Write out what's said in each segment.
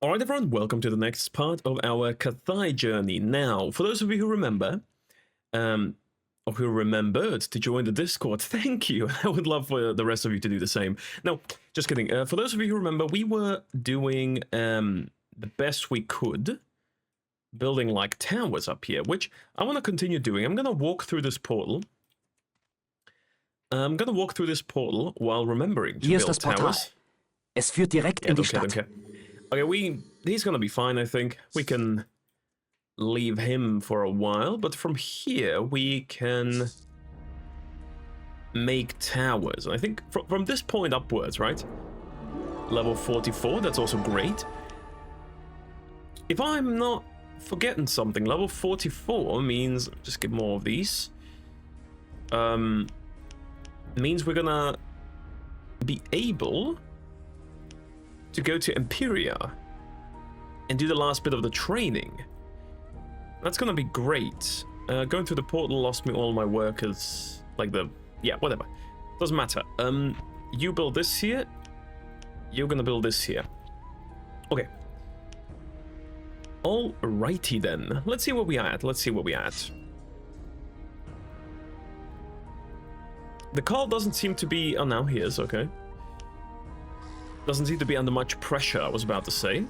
Alright everyone, welcome to the next part of our Kathai journey. Now, for those of you who remember, or who remembered to join the Discord, thank you. I would love for the rest of you to do the same. No, just kidding. For those of you who remember, we were doing the best we could, building like towers up here, which I want to continue doing. I'm going to walk through this portal. While remembering to Hier build ist das Portal. towers. Es führt direkt in die Stadt. Okay, he's gonna be fine, I think. We can leave him for a while, but from here we can make towers. I think from this point upwards, right? Level 44, that's also great. If I'm not forgetting something, level 44 means, just get more of these. Means we're gonna be able to go to Imperia and do the last bit of the training. That's gonna be great. Going through the portal lost me all my workers, like yeah, whatever, doesn't matter. You build this here, you're gonna build this here. Okay, alrighty then, let's see where we are at. The call doesn't seem to be, oh, now he is, okay. Doesn't seem to be under much pressure, I was about to say. It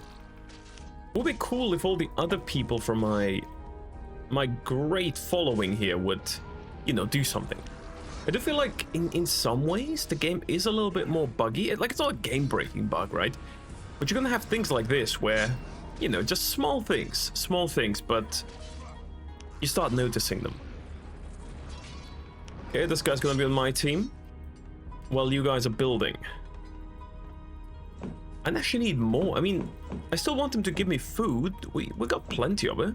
would be cool if all the other people from my great following here would, you know, do something. I do feel like in some ways the game is a little bit more buggy. Like, it's not a game-breaking bug, right? But you're gonna have things like this where, you know, just small things, but you start noticing them. Okay, this guy's gonna be on my team while you guys are building. I actually need more. I mean, I still want him to give me food. We got plenty of it.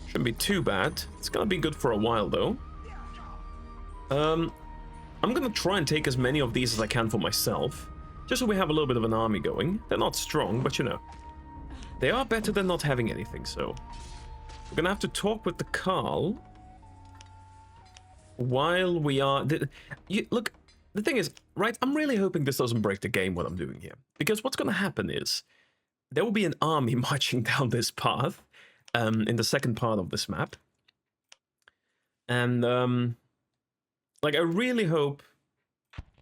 Shouldn't be too bad. It's gonna be good for a while though. I'm gonna try and take as many of these as I can for myself, just so we have a little bit of an army going. They're not strong, but you know, they are better than not having anything. So we're gonna have to talk with the Carl while we are. Look. The thing is, right, I'm really hoping this doesn't break the game, what I'm doing here. Because what's going to happen is, there will be an army marching down this path, in the second part of this map. And, like, I really hope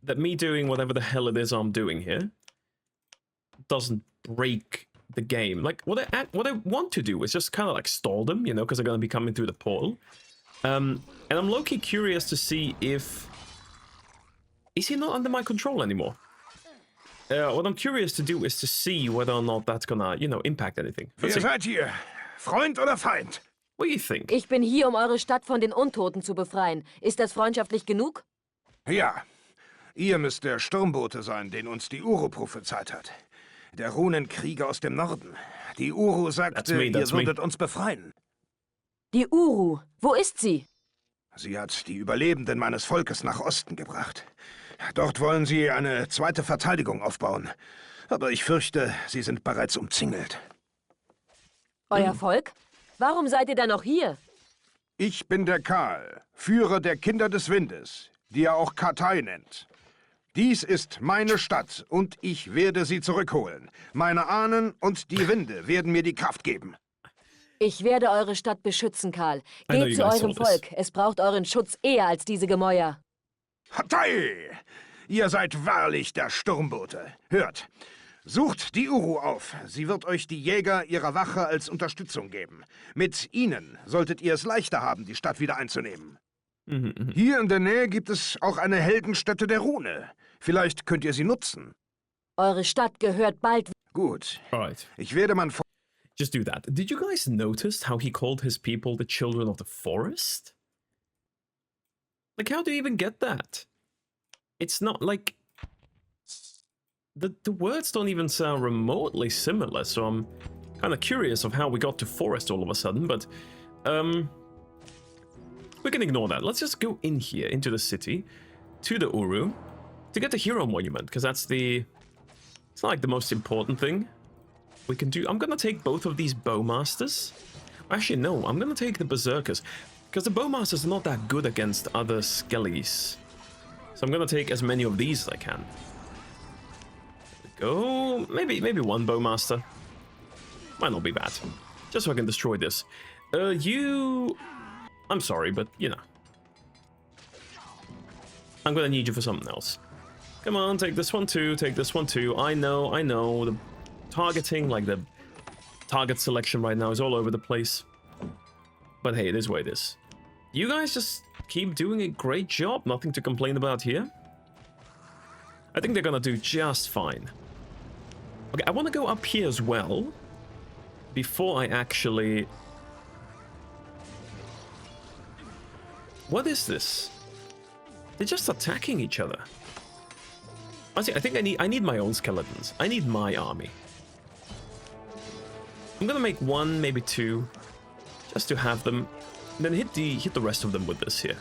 that me doing whatever the hell it is I'm doing here doesn't break the game. Like, what I want to do is just kind of, like, stall them, you know, because they're going to be coming through the portal. And I'm low-key curious to see if... Is he not under my control anymore? What I'm curious to do is to see whether or not that's gonna, you know, impact anything. Wer seid ihr? Freund oder Feind? What do you think? Ich bin hier, um eure Stadt von den Untoten zu befreien. Ist das freundschaftlich genug? Ja. Ihr müsst der Sturmbote sein, den uns die Uru prophezeit hat. Der Runenkrieger aus dem Norden. Die Uru sagte, ihr würdet uns befreien. Die Uru. Wo ist sie? Sie hat die Überlebenden meines Volkes nach Osten gebracht. Dort wollen sie eine zweite Verteidigung aufbauen. Aber ich fürchte, sie sind bereits umzingelt. Euer Volk? Warum seid ihr dann noch hier? Ich bin der Karl, Führer der Kinder des Windes, die er auch Kathai nennt. Dies ist meine Stadt und ich werde sie zurückholen. Meine Ahnen und die Winde werden mir die Kraft geben. Ich werde eure Stadt beschützen, Karl. Geht zu eurem Volk. Es braucht euren Schutz eher als diese Gemäuer. Kathai! Ihr seid wahrlich der Sturmbote. Hört, sucht die Uru auf. Sie wird euch die Jäger ihrer Wache als Unterstützung geben. Mit ihnen solltet ihr es leichter haben, die Stadt wieder einzunehmen. Hier in der Nähe gibt es auch eine Heldenstätte der Rune. Vielleicht könnt ihr sie nutzen. Eure Stadt gehört bald... Gut. Alright. Ich werde mein... Just do that. Did you guys notice how he called his people the children of the forest? Like, how do you even get that? It's not like... The words don't even sound remotely similar, so I'm kind of curious of how we got to forest all of a sudden, but... we can ignore that. Let's just go in here, into the city, to the Uru, to get the hero monument, because that's the... It's not like the most important thing we can do. I'm gonna take both of these bowmasters. Actually, no, I'm gonna take the berserkers, because the bowmasters are not that good against other skellies. So I'm gonna take as many of these as I can. go. Maybe one bowmaster. Might not be bad. Just so I can destroy this. You... I'm sorry, but, you know. I'm gonna need you for something else. Come on, take this one too, take this one too. I know, the targeting, like the target selection right now is all over the place. But hey, it is what it is. You guys just keep doing a great job, nothing to complain about here. I think they're gonna do just fine. Okay, I want to go up here as well, before I actually... What is this? They're just attacking each other. Honestly, I think I need my own skeletons. I need my army. I'm gonna make one, maybe two, just to have them, and then hit the rest of them with this here.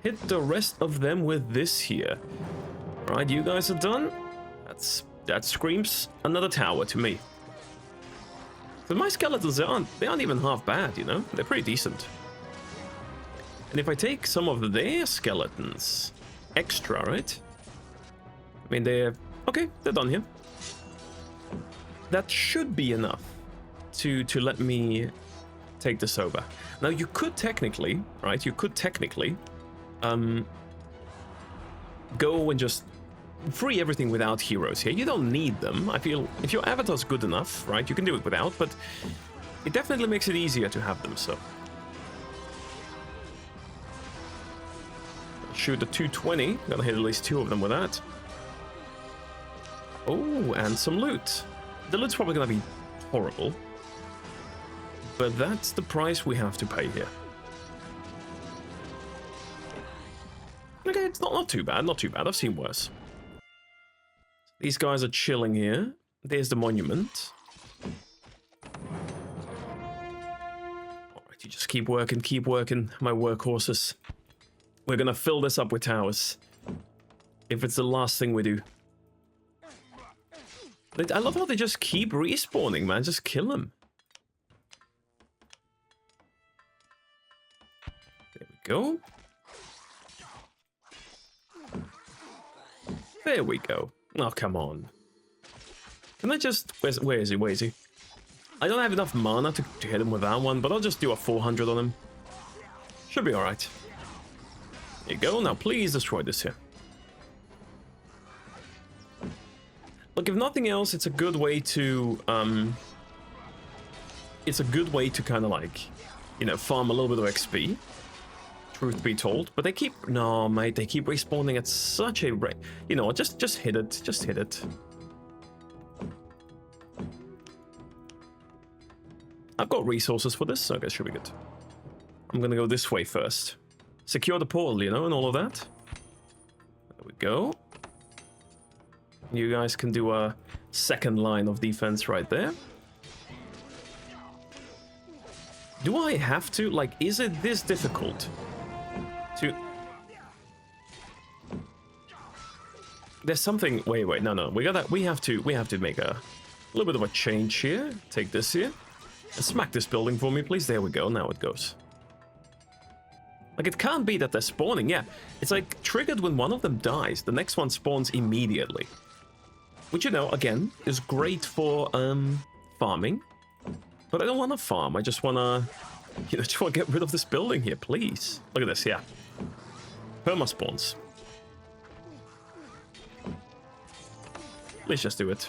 Hit the rest of them with this here. Right, you guys are done. That screams another tower to me. But my skeletons, they aren't even half bad, you know? They're pretty decent. And if I take some of their skeletons extra, right? I mean, they're... Okay, they're done here. That should be enough to let me take this over. Now, you could technically, right? You could technically go and just free everything without heroes here. You don't need them. I feel if your avatar's good enough, right, you can do it without, but it definitely makes it easier to have them, so. Shoot the 220. Gonna hit at least two of them with that. Oh, and some loot. The loot's probably gonna be horrible, but that's the price we have to pay here. Okay, it's not too bad, not too bad. I've seen worse. These guys are chilling here. There's the monument. Alright, you just keep working, my workhorses. We're gonna fill this up with towers. If it's the last thing we do. I love how they just keep respawning, man. Just kill them. There we go. There we go. Oh, come on. Can I just... Where is he? I don't have enough mana to hit him with that one, but I'll just do a 400 on him. Should be alright. There you go. Now, please destroy this here. Look, if nothing else, it's a good way to... It's a good way to kind of like, you know, farm a little bit of XP. Truth be told, but they keep... No, mate, they keep respawning at such a rate. You know what, just hit it. Just hit it. I've got resources for this, so I guess should be good. I'm gonna go this way first. Secure the portal, you know, and all of that. There we go. You guys can do a second line of defense right there. Do I have to? Like, is it this difficult? There's something. Wait. No. We have to make a little bit of a change here. Take this here and smack this building for me, please. There we go. Now it goes. Like, it can't be that they're spawning. Yeah, it's like triggered when one of them dies. The next one spawns immediately, which, you know, again is great for farming. But I don't want to farm. I just want to, you know, just want to get rid of this building here, please. Look at this. Yeah. Perma spawns. Let's just do it.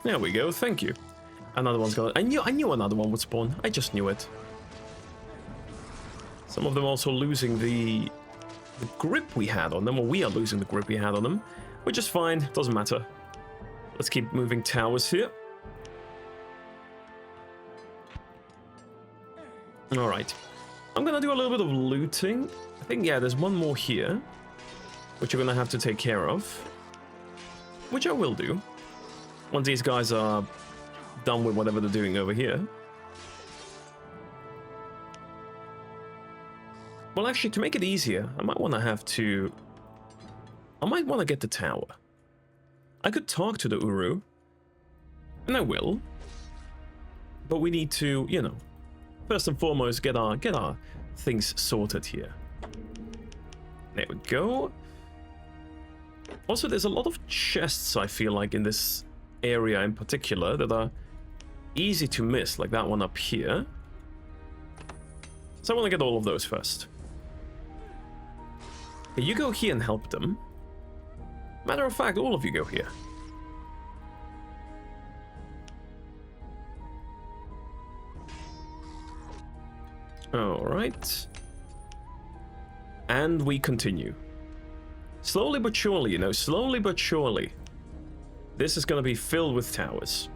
There we go, thank you. Another one's gonna... I knew another one would spawn. I just knew it. Some of them also losing the grip we had on them, or we are losing the grip we had on them, which is fine, doesn't matter. Let's keep moving towers here. Alright. I'm gonna do a little bit of looting. I think, yeah, there's one more here, which you're gonna have to take care of. Which I will do. Once these guys are done with whatever they're doing over here. Well, actually, to make it easier, I might want to have to... I might want to get the tower. I could talk to the Uru And I will. But we need to, you know, first and foremost get our things sorted here. There we go. Also, there's a lot of chests, I feel like, in this area in particular that are easy to miss, like that one up here. So I want to get all of those first. Okay, you go here and help them. Matter of fact, all of you go here. Alright. And we continue. Slowly but surely, you know, slowly but surely. This is gonna be filled with towers.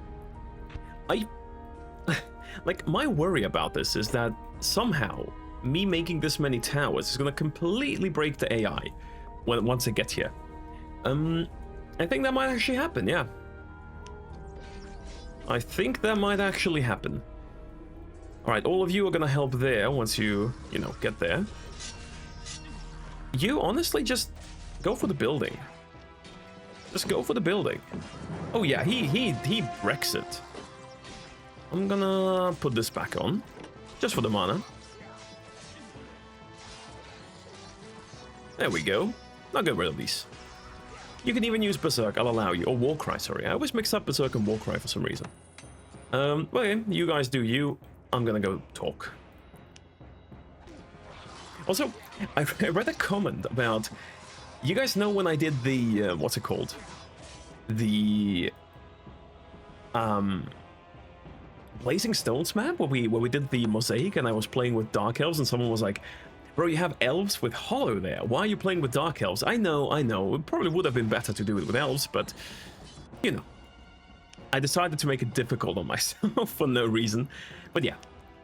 Like, my worry about this is that somehow me making this many towers is gonna completely break the AI once I get here. I think that might actually happen, yeah. I think that might actually happen. Alright, all of you are gonna help there once you know, get there. You honestly just go for the building. Just go for the building. Oh yeah, he wrecks it. I'm gonna put this back on, just for the mana. There we go. Now get rid of these. You can even use Berserk, I'll allow you. Or Warcry, sorry. I always mix up Berserk and Warcry for some reason. Okay, you guys do you. I'm gonna go talk. Also, I read a comment about... You guys know when I did the... what's it called? The... Blazing Stones map? Where we did the mosaic and I was playing with Dark Elves and someone was like, bro, you have elves with Hollow there. Why are you playing with Dark Elves? I know. It probably would have been better to do it with elves, but... You know. I decided to make it difficult on myself for no reason. But yeah.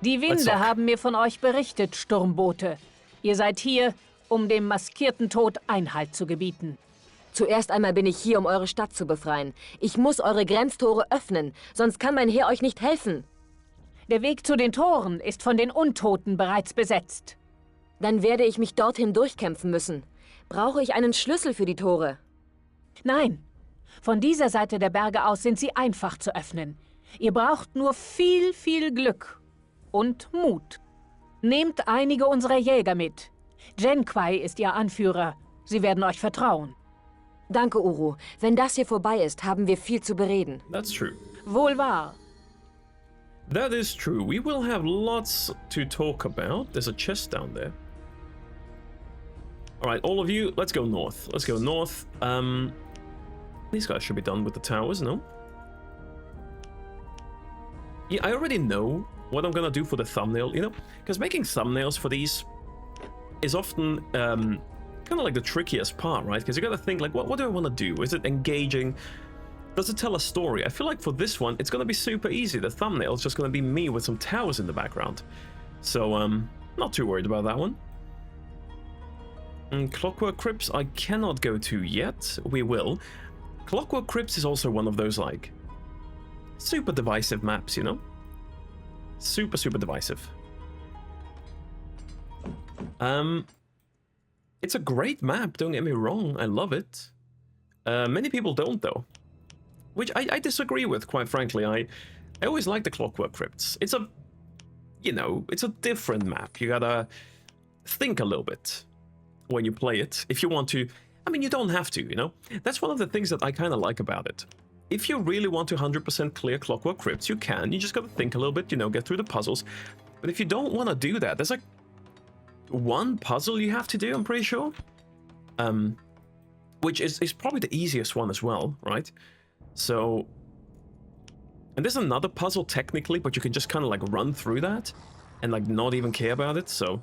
Die Winde haben mir von euch berichtet, Sturmbote. Ihr seid hier, um dem maskierten Tod Einhalt zu gebieten. Zuerst einmal bin ich hier, um eure Stadt zu befreien. Ich muss eure Grenztore öffnen, sonst kann mein Heer euch nicht helfen. Der Weg zu den Toren ist von den Untoten bereits besetzt. Dann werde ich mich dorthin durchkämpfen müssen. Brauche ich einen Schlüssel für die Tore? Nein. Von dieser Seite der Berge aus sind sie einfach zu öffnen. Ihr braucht nur viel, viel Glück und Mut. Nehmt einige unserer Jäger mit. Genquai ist ihr Anführer. Sie werden euch vertrauen. Danke, Uru. Wenn das hier vorbei ist, haben wir viel zu bereden. That's true. Wohl wahr. That is true. We will have lots to talk about. There's a chest down there. Alright, all of you, let's go north. Let's go north. These guys should be done with the towers, no? Yeah, I already know what I'm gonna do for the thumbnail, you know? Because making thumbnails for these is often kind of like the trickiest part, right? Because you gotta think, like, what do I want to do? Is it engaging? Does it tell a story? I feel like for this one, it's gonna be super easy. The thumbnail is just gonna be me with some towers in the background. So, not too worried about that one. Clockwork Crypts I cannot go to yet. We will. Clockwork Crypts is also one of those, like, super divisive maps, you know? Super, super divisive. It's a great map, don't get me wrong, I love it. Many people don't, though. Which I disagree with, quite frankly. I always like the Clockwork Crypts. It's a, you know, it's a different map. You gotta think a little bit when you play it, if you want to. I mean, you don't have to, you know? That's one of the things that I kind of like about it. If you really want to 100% clear Clockwork Crypts, you can. You just gotta think a little bit, you know, get through the puzzles. But if you don't want to do that, there's like one puzzle you have to do, I'm pretty sure. Which is probably the easiest one as well, right? So... And there's another puzzle technically, but you can just kind of like run through that and like not even care about it, so...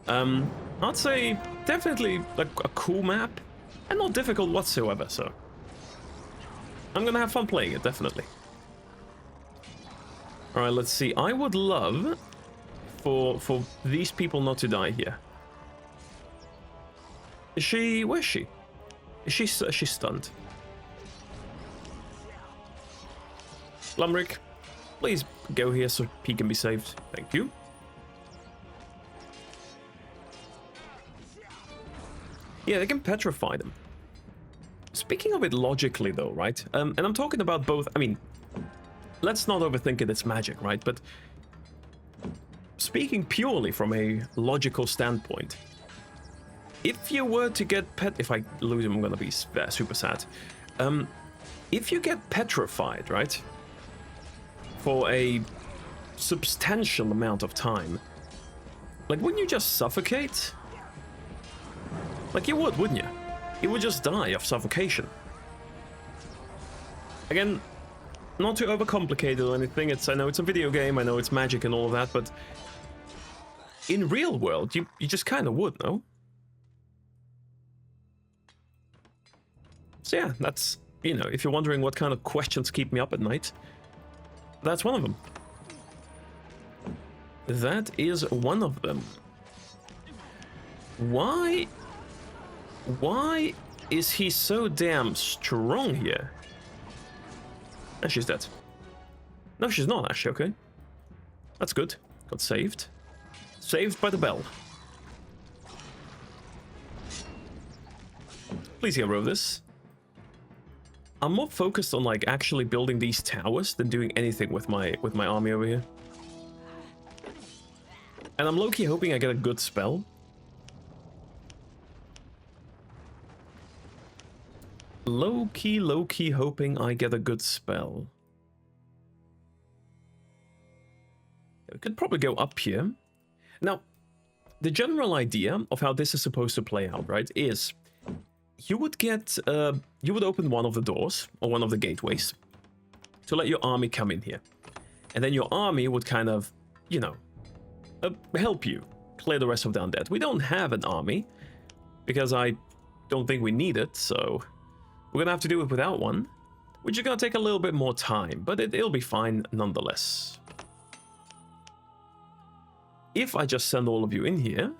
I'd say definitely like a cool map and not difficult whatsoever, so... I'm gonna have fun playing it, definitely. Alright, let's see. I would love for these people not to die here. Is she... Where is she? Is she stunned? Lumrick, please go here so he can be saved. Thank you. Yeah, they can petrify them. Speaking of it logically, though, right? And I'm talking about both... I mean, let's not overthink it, it's magic, right? But speaking purely from a logical standpoint, if you were to get if I lose him, I'm gonna be super sad. If you get petrified, right, for a substantial amount of time, like, wouldn't you just suffocate? Like, you would, wouldn't you? You would just die of suffocation. Again, not to overcomplicate it or anything, I know it's a video game, I know it's magic and all of that, but in real world, you just kind of would, no? So yeah, that's, you know, if you're wondering what kind of questions keep me up at night, that's one of them. That is one of them. Why is he so damn strong here? And she's dead. No, she's not, actually, okay. That's good. Got saved. Saved by the bell. Please get rid of this. I'm more focused on, like, actually building these towers than doing anything with my army over here. And I'm low-key hoping I get a good spell. Low-key hoping I get a good spell. We could probably go up here. Now, the general idea of how this is supposed to play out, right, is you would get, you would open one of the doors, or one of the gateways, to let your army come in here. And then your army would kind of, you know, help you clear the rest of the undead. We don't have an army, because I don't think we need it, so we're gonna have to do it without one, which is gonna take a little bit more time, but it'll be fine nonetheless. If I just send all of you in here,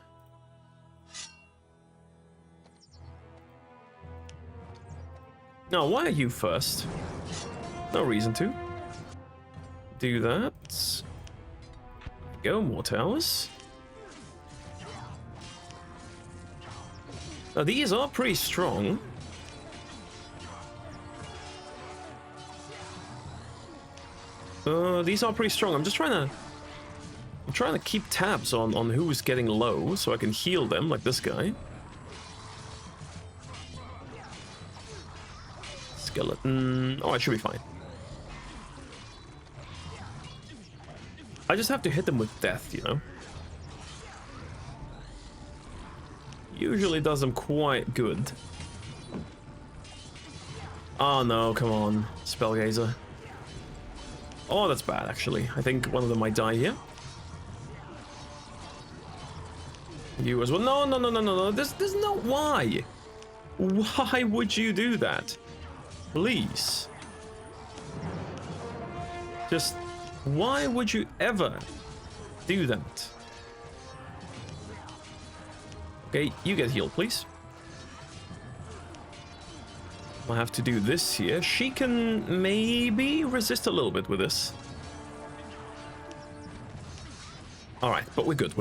now why are you first? No reason to. Do that. Go, more towers. Now these are pretty strong. These are pretty strong. I'm trying to keep tabs on who's getting low so I can heal them, like this guy. Skeleton. Oh, I should be fine. I just have to hit them with death, you know? Usually does them quite good. Oh no, come on, Spellgazer. Oh, that's bad, actually. I think one of them might die here. You as well. No. There's no why. Why would you do that? Please. Just, why would you ever do that? Okay, you get healed, please. I'll have to do this here. She can maybe resist a little bit with this. Alright, but we're good.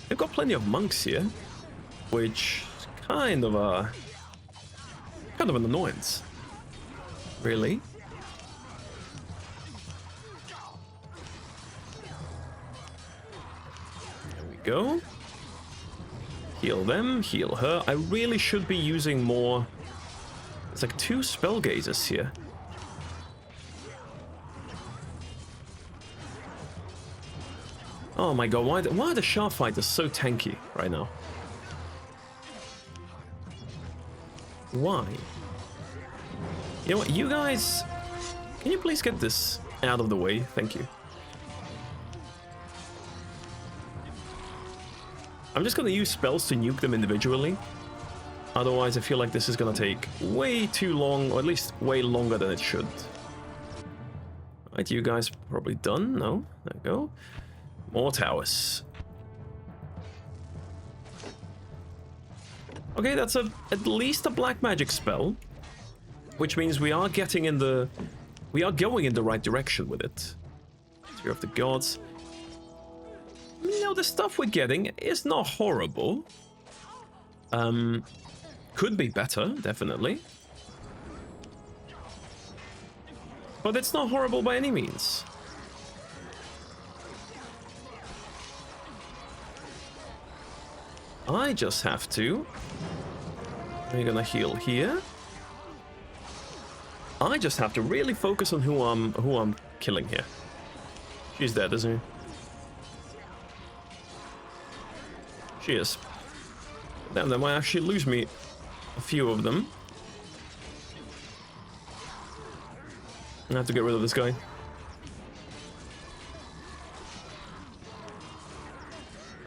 They've got plenty of monks here, which is kind of an annoyance. Really? There we go. Heal them, heal her. I really should be using more. It's like 2 Spellgazers here. Oh my god, why are the Sharp Fighters so tanky right now? Why? You know what, you guys... Can you please get this out of the way? Thank you. I'm just gonna use spells to nuke them individually. Otherwise, I feel like this is gonna take way too long, or at least way longer than it should. Right, you guys probably done? No? There we go. More towers. Okay, that's at least a black magic spell, which means we are getting in the... We are going in the right direction with it. Spear of the Gods. You know, the stuff we're getting is not horrible. Could be better, definitely. But it's not horrible by any means. I just have to... We're gonna heal here. I just have to really focus on who I'm killing here. She's dead, isn't she? She is. Damn, they might actually lose me a few of them. I have to get rid of this guy.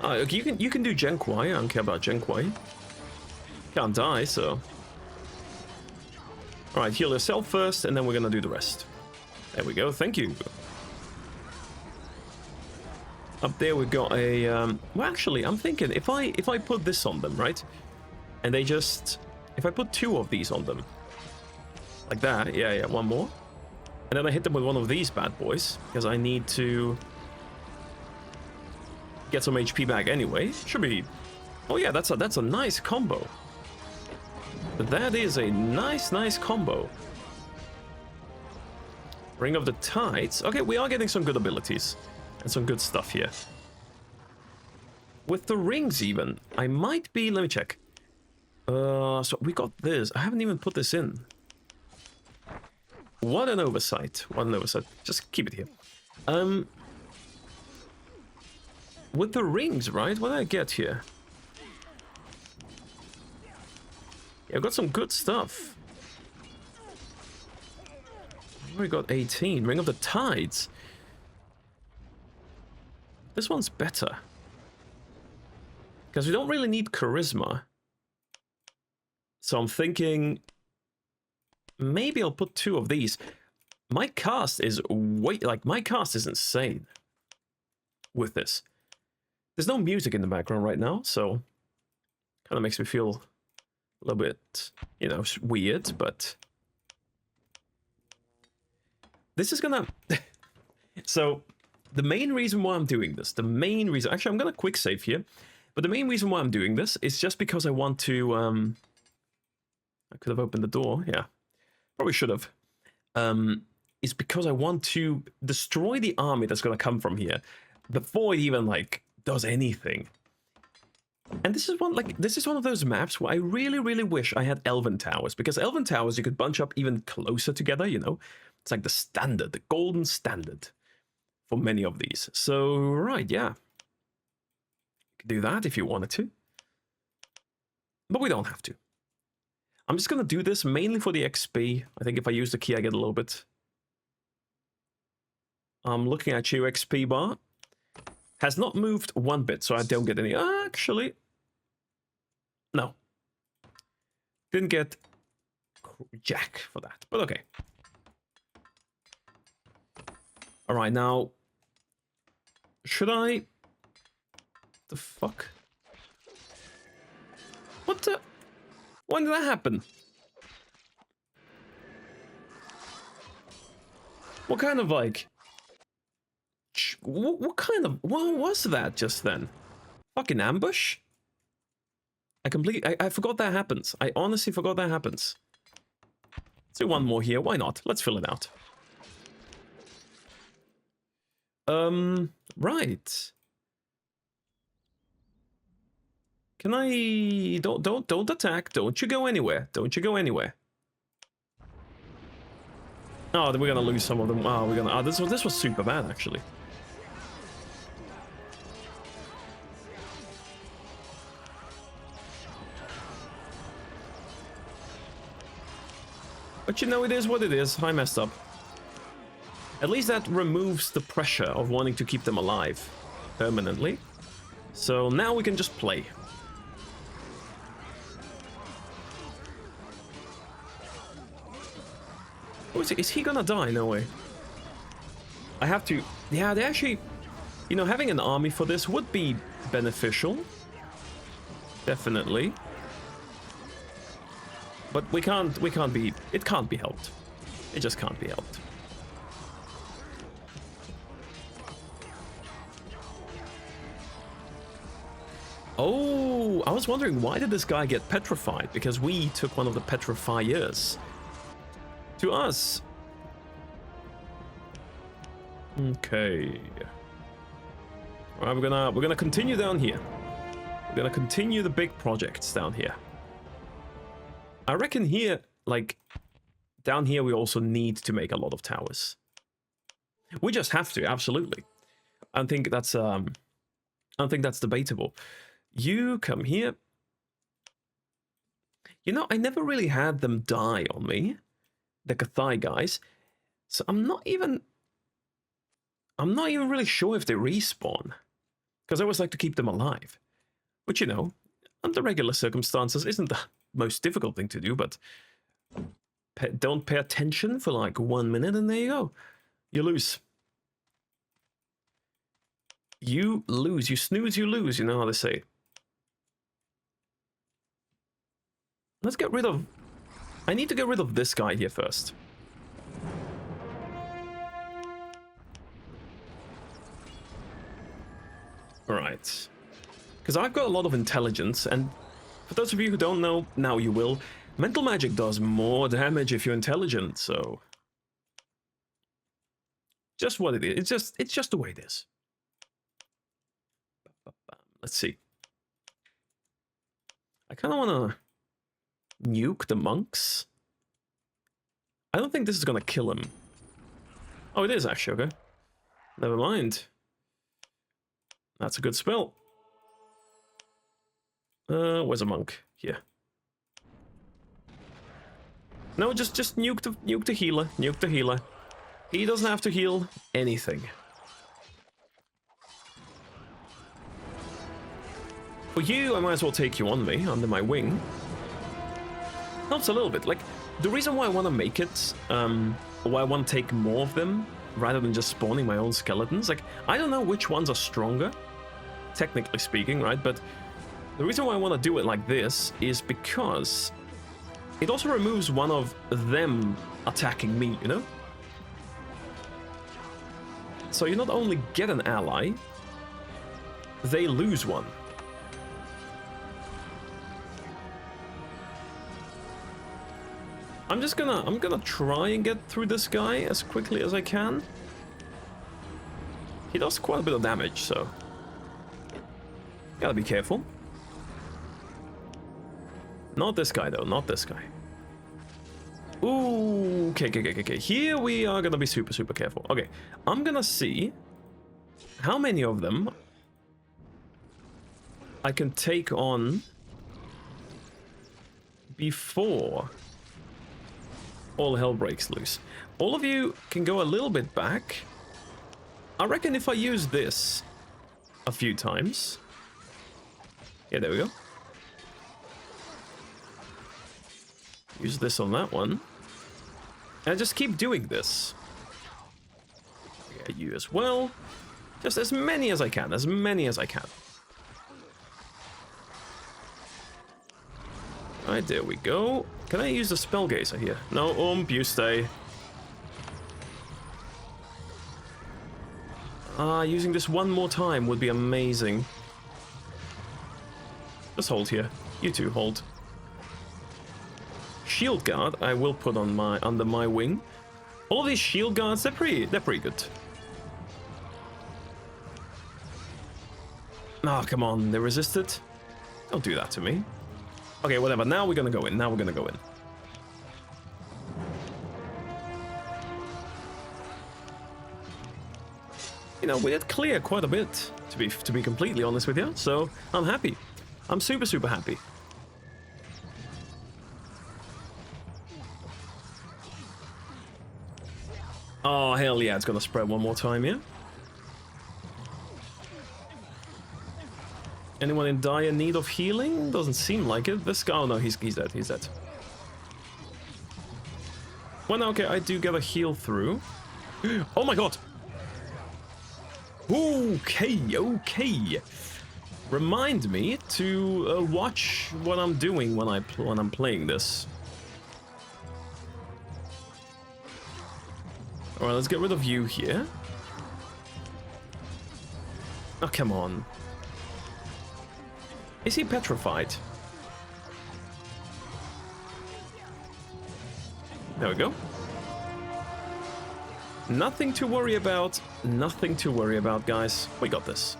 Okay, you can do Gen Kwai. I don't care about Gen Kwai. Can't die, so. Alright, heal yourself first, and then we're gonna do the rest. There we go, thank you. Up there we got a well, actually, I'm thinking if I put this on them, right? And they just, if I put 2 of these on them, like that, yeah, one more, and then I hit them with one of these bad boys because I need to get some HP back anyway. Should be. Oh yeah, that's a nice combo. That is a nice combo. Ring of the Tides. Okay, we are getting some good abilities and some good stuff here. With the rings even, I might be... Let me check. So we got this. I haven't even put this in. What an oversight. What an oversight. Just keep it here. With the rings, right? What did I get here? Yeah, I've got some good stuff. We got 18. Ring of the Tides. This one's better. Because we don't really need charisma. So I'm thinking... Maybe I'll put 2 of these. My cast is way... Like, my cast is insane. With this. There's no music in the background right now, so... Kind of makes me feel... a little bit, you know, weird, but this is gonna... So, the main reason why I'm doing this, actually, I'm gonna quick save here, but the main reason why I'm doing this is just because I want to, I could have opened the door, yeah, probably should have, is because I want to destroy the army that's gonna come from here before it even, like, does anything. And this is one of those maps where I really wish I had Elven Towers, because Elven Towers you could bunch up even closer together, you know? It's like the standard, the golden standard for many of these. So, right, yeah. You could do that if you wanted to. But we don't have to. I'm just going to do this mainly for the XP. I think if I use the key, I get a little bit. I'm looking at your XP bar. Has not moved one bit, so I don't get any... Actually... No. Didn't get jack for that, but okay. Alright, now... Should I... The fuck? What the... When did that happen? What kind of, like... What kind of... What was that just then? Fucking ambush? I forgot that happens. I honestly forgot that happens. Let's do one more here. Why not? Let's fill it out. Right. Can I... Don't attack. Don't you go anywhere. Don't you go anywhere. Oh, then we're gonna lose some of them. Oh, we're gonna... Oh, this was super bad, actually. But you know, it is what it is. I messed up. At least that removes the pressure of wanting to keep them alive permanently. So now we can just play. Oh, is he gonna die? No way. I have to... Yeah, they actually... You know, having an army for this would be beneficial. Definitely. But we can't be... It can't be helped. It just can't be helped. Oh, I was wondering, why did this guy get petrified? Because we took one of the petrifiers to us. Okay. All right, we're gonna continue down here. We're gonna continue the big projects down here. I reckon here, like, down here we also need to make a lot of towers. We just have to, absolutely. I don't think that's debatable. You come here. You know, I never really had them die on me, the Kathai guys. So I'm not even really sure if they respawn, because I always like to keep them alive. Which, you know, under regular circumstances isn't the most difficult thing to do, but don't pay attention for like 1 minute and there you go. You lose. You lose. You snooze, you lose. You know how they say. Let's get rid of... I need to get rid of this guy here first. Alright. Because I've got a lot of intelligence, and for those of you who don't know, now you will. Mental magic does more damage if you're intelligent, so... Just what it is. It's just the way it is. Let's see. I kind of want to nuke the monks. I don't think this is going to kill him. Oh, it is actually, okay. Never mind. That's a good spell. Where's a monk? Here. No, just nuke the healer. Nuke the healer. He doesn't have to heal anything. For you, I might as well take you on me, under my wing. Helps a little bit. Like, the reason why I want to make it, why I want to take more of them, rather than just spawning my own skeletons, like, I don't know which ones are stronger, technically speaking, right? But the reason why I want to do it like this is because it also removes one of them attacking me, you know? So you not only get an ally, they lose one. I'm gonna try and get through this guy as quickly as I can. He does quite a bit of damage, so gotta be careful. Not this guy though, not this guy. Ooh, okay. Here we are gonna be super careful. Okay, I'm gonna see how many of them I can take on before all hell breaks loose. All of you can go a little bit back. I reckon if I use this a few times... Yeah, there we go. Use this on that one. And just keep doing this. Yeah, you as well. Just as many as I can, as many as I can. Alright, there we go. Can I use the spell gazer here? No, you stay. Using this one more time would be amazing. Just hold here. You two hold. Shield guard I will put on under my wing. All these shield guards, they're pretty good. Ah, come on, they resisted. Don't do that to me. Okay, whatever. Now we're gonna go in. You know, we did clear quite a bit, to be completely honest with you. So I'm happy. I'm super happy. Oh hell yeah! It's gonna spread one more time, yeah. Anyone in dire need of healing? Doesn't seem like it. This guy, oh no, he's dead, he's dead. Well, okay, I do get a heal through. Oh my god! Okay. Remind me to watch what I'm doing when I'm playing this. Alright, let's get rid of you here. Oh, come on. Is he petrified? There we go. Nothing to worry about. Nothing to worry about, guys. We got this.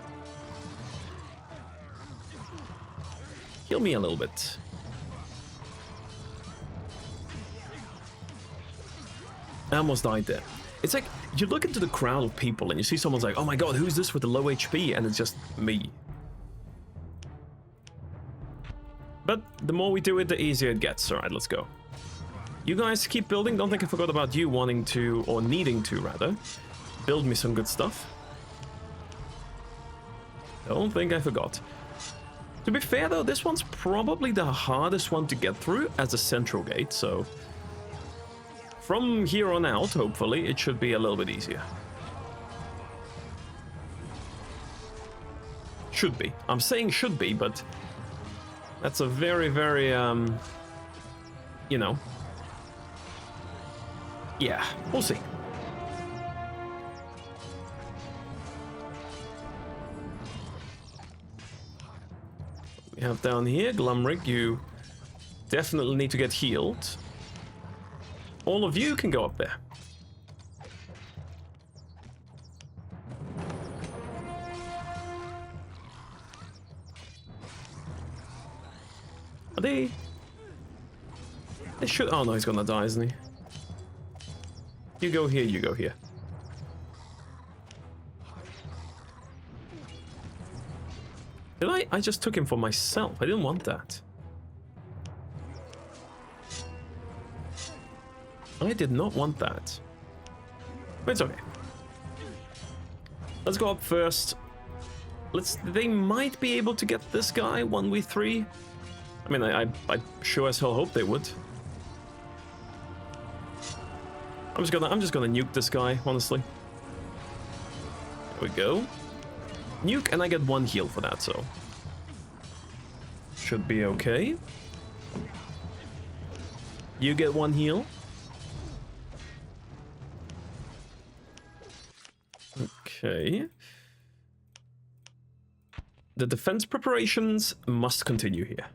Heal me a little bit. I almost died there. It's like, you look into the crowd of people and you see someone's like, oh my god, who's this with the low HP? And it's just me. But the more we do it, the easier it gets. Alright, let's go. You guys keep building. Don't think I forgot about you wanting to, or needing to rather, build me some good stuff. Don't think I forgot. To be fair though, this one's probably the hardest one to get through as a central gate, so from here on out, hopefully, it should be a little bit easier. Should be. I'm saying should be, but that's a very, very, you know. Yeah, we'll see. We have down here, Glumrig, you definitely need to get healed. All of you can go up there. Are they... They should... Oh no, he's gonna die, isn't he? You go here, you go here. Did I? I just took him for myself. I didn't want that. I did not want that. But it's okay. Let's go up first. They might be able to get this guy 1v3. I mean, I sure as hell hope they would. I'm just gonna nuke this guy, honestly. There we go. Nuke, and I get 1 heal for that, so should be okay. You get 1 heal. Okay. The defense preparations must continue here.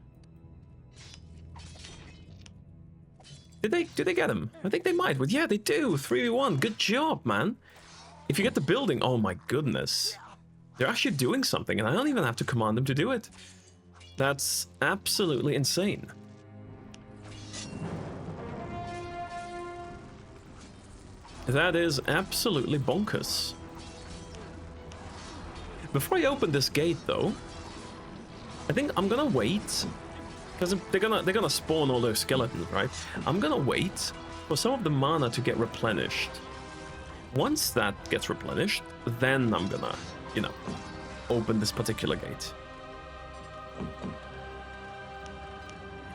Did they get him? I think they might. But yeah, they do. 3v1. Good job, man. If you get the building, oh my goodness. They're actually doing something, and I don't even have to command them to do it. That's absolutely insane. That is absolutely bonkers. Before I open this gate, though, I think I'm gonna wait, because they're gonna spawn all those skeletons, right? I'm gonna wait for some of the mana to get replenished. Once that gets replenished, then I'm gonna, you know, open this particular gate.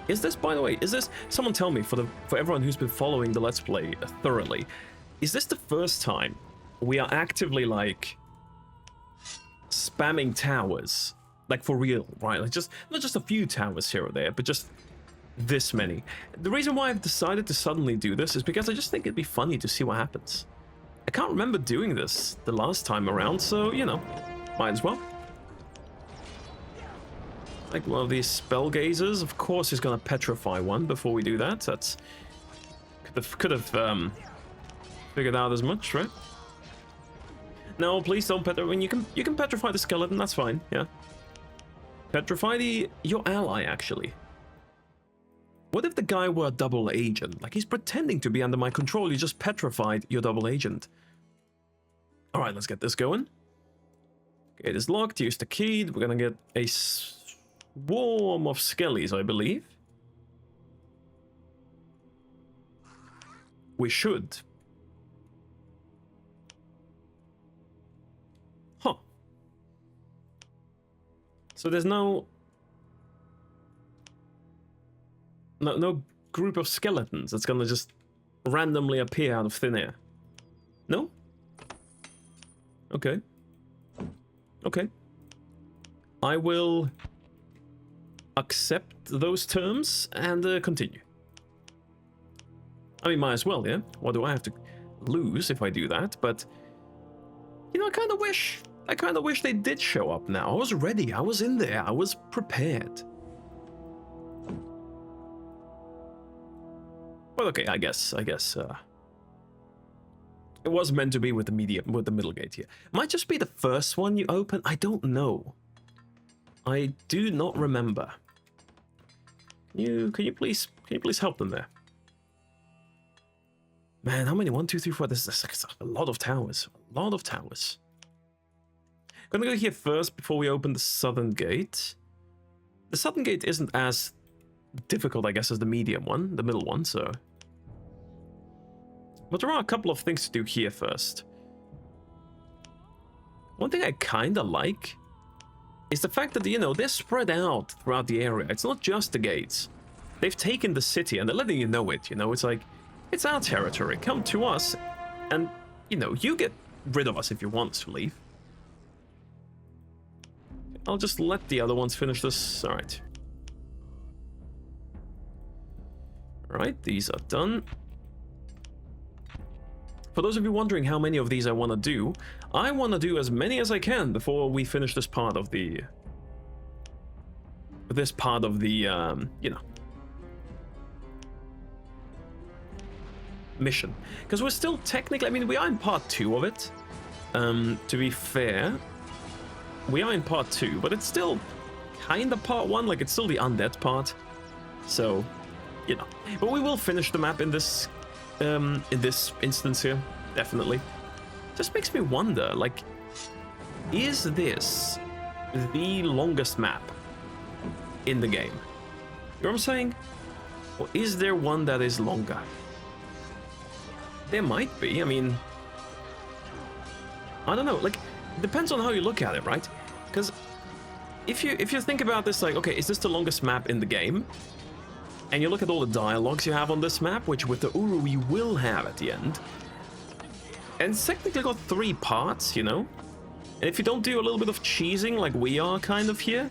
Is this, by the way, is this, someone tell me, for everyone who's been following the Let's Play thoroughly, is this the first time we are actively, like, spamming towers? Like, for real, right? Like, just, not just a few towers here or there, but just this many. The reason why I've decided to suddenly do this is because I just think it'd be funny to see what happens. I can't remember doing this the last time around, so, you know, might as well. Like one of these spell gazers, of course he's gonna petrify one before we do that. That's could have figured out as much, right? No, please don't petrify. You can petrify the skeleton. That's fine. Yeah. Petrify your ally, actually. What if the guy were a double agent? Like, he's pretending to be under my control. You just petrified your double agent. All right, let's get this going. Gate is locked. Use the key. We're gonna get a swarm of skellies, I believe. We should. Huh. So there's no group of skeletons that's gonna just randomly appear out of thin air. No? Okay. Okay. I will accept those terms and continue. I mean, might as well, yeah? What do I have to lose if I do that? But, you know, I kind of wish they did show up now. I was ready. I was in there. I was prepared. But okay, I guess, It was meant to be with the middle gate here. Might just be the first one you open. I don't know. I do not remember. Can you please help them there? Man, how many? 1, 2, 3, 4. This is a lot of towers. A lot of towers. Gonna go here first before we open the southern gate. The southern gate isn't as difficult, I guess, as the medium one, the middle one, so... But there are a couple of things to do here first. One thing I kinda like is the fact that, you know, they're spread out throughout the area. It's not just the gates. They've taken the city and they're letting you know it, you know? It's like, it's our territory. Come to us and, you know, you get rid of us if you want to leave. I'll just let the other ones finish this. Alright. Alright, these are done. For those of you wondering how many of these I want to do as many as I can before we finish this part of the... you know... mission. Because we're still technically... I mean, we are in part 2 of it. To be fair... We are in part 2, but it's still kind of part 1, like it's still the undead part. So, you know. But we will finish the map in this instance here, definitely. Just makes me wonder, like, is this the longest map in the game? You know what I'm saying? Or is there one that is longer? There might be, I mean... I don't know, like, it depends on how you look at it, right? Because if you think about this, like, okay, is this the longest map in the game? And you look at all the dialogues you have on this map, which with the Uru you will have at the end. And it's technically got 3 parts, you know? And if you don't do a little bit of cheesing like we are kind of here,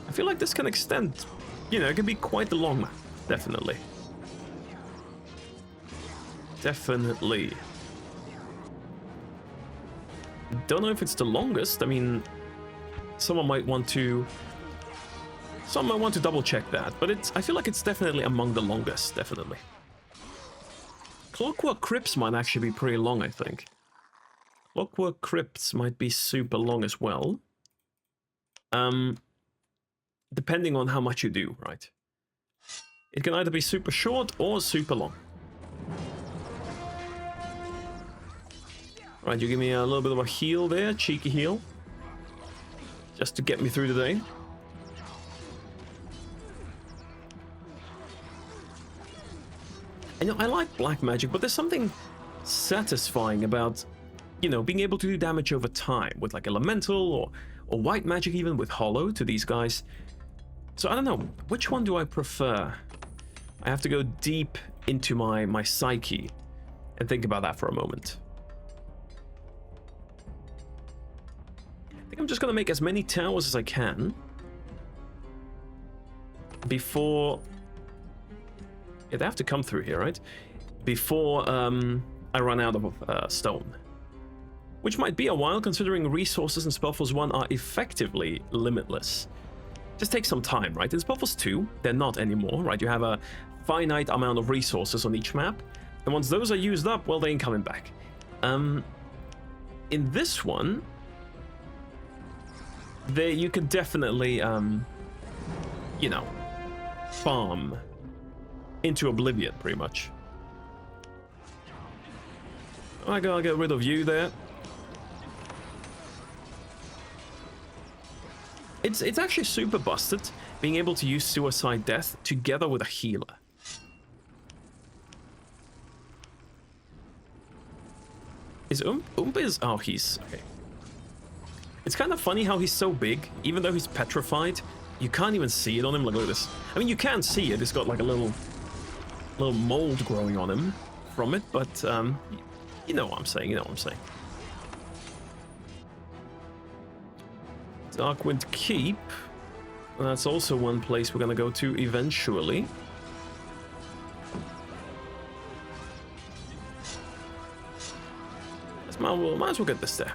I feel like this can extend, you know, it can be quite the long map, definitely. Definitely. Don't know if it's the longest. I mean, someone might want to double check that, but I feel like it's definitely among the longest, definitely. Clockwork Crypts might actually be pretty long, I think. Clockwork Crypts might be super long as well. Depending on how much you do, right? It can either be super short or super long. Right, you give me a little bit of a heal there, cheeky heal. Just to get me through the day. And, you know, I like black magic, but there's something satisfying about, you know, being able to do damage over time with like elemental or white magic even with hollow to these guys. So I don't know, which one do I prefer? I have to go deep into my psyche and think about that for a moment. I think I'm just gonna make as many towers as I can before... Yeah, they have to come through here, right? Before I run out of stone. Which might be a while, considering resources in SpellForce 1 are effectively limitless. Just takes some time, right? In SpellForce 2, they're not anymore, right? You have a finite amount of resources on each map, and once those are used up, well, they ain't coming back. In this one... you could definitely, you know, farm into oblivion, pretty much. I gotta get rid of you there. It's actually super busted, being able to use Suicide Death together with a healer. Is is... Oh, he's... Okay. It's kind of funny how he's so big, even though he's petrified, you can't even see it on him. Like, look at this. I mean, you can see it. It's got like a little mold growing on him from it, but you know what I'm saying. You know what I'm saying. Darkwind Keep. That's also one place we're gonna go to eventually. Might as well get this there.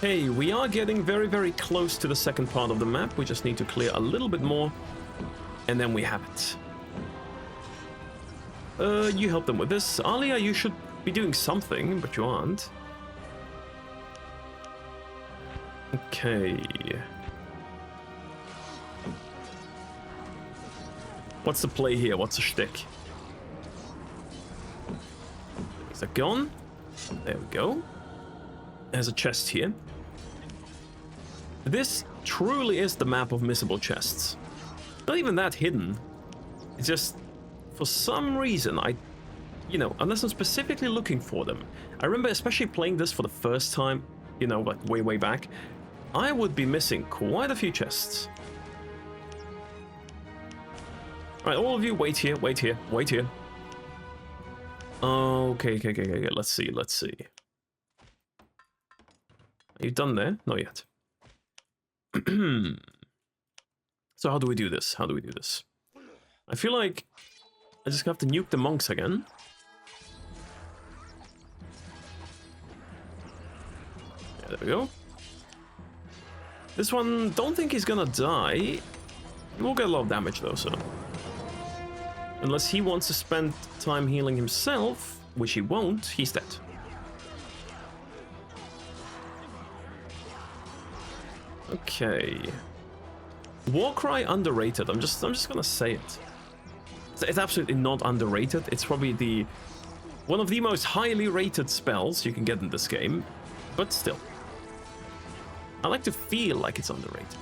Hey, we are getting very, very close to the second part of the map. We just need to clear a little bit more, and then we have it. You help them with this. Alia, you should be doing something, but you aren't. Okay. What's the play here? What's the shtick? Is that gone? There we go. There's a chest here. This truly is the map of missable chests. Not even that hidden. It's just, for some reason, you know, unless I'm specifically looking for them. I remember especially playing this for the first time, you know, like way back, I would be missing quite a few chests. Alright, all of you, wait here, wait here, wait here. Okay, let's see. Are you done there? Not yet. So how do we do this? I feel like I just have to nuke the monks again. Yeah, there we go. This one, don't think he's gonna die. He will get a lot of damage though, so... Unless he wants to spend time healing himself, which he won't, he's dead. Okay. Warcry underrated. I'm just gonna say it. It's absolutely not underrated. It's probably one of the most highly rated spells you can get in this game, but still. I like to feel like it's underrated.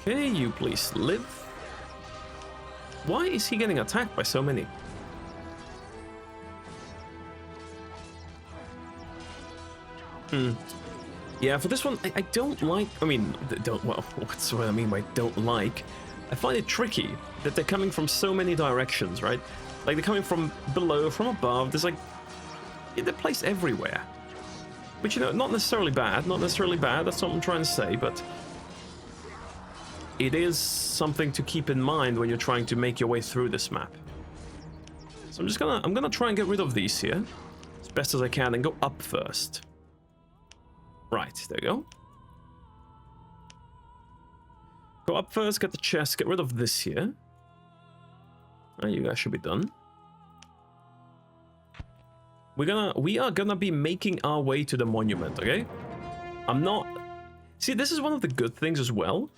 Okay, you please live. Why is he getting attacked by so many? Yeah, for this one, I don't like... I mean, well, what's what I mean by don't like? I find it tricky that they're coming from so many directions, right? Like, they're coming from below, from above. There's like... They're placed everywhere. Which, you know, not necessarily bad. That's not what I'm trying to say, but... It is something to keep in mind when you're trying to make your way through this map. So I'm gonna try and get rid of these here as best as I can and go up first. Right, there you go. Go up first, get the chest, get rid of this here. You guys should be done. We are gonna be making our way to the monument, okay? See, this is one of the good things as well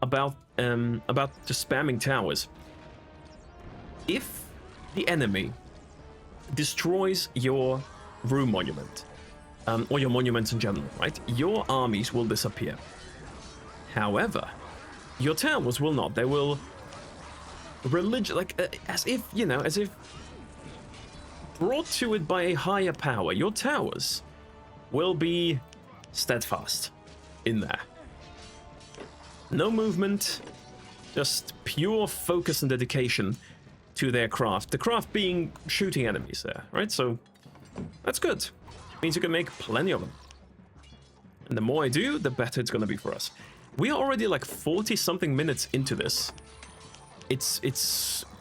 about just spamming towers. If the enemy destroys your room monument, or your monuments in general, right? Your armies will disappear. However, your towers will not. They will as if, you know, as if brought to it by a higher power. Your towers will be steadfast in there. No movement, just pure focus and dedication to their craft. The craft being shooting enemies there, right? So that's good. Means you can make plenty of them. And the more I do, the better it's gonna be for us. We are already like 40 something minutes into this.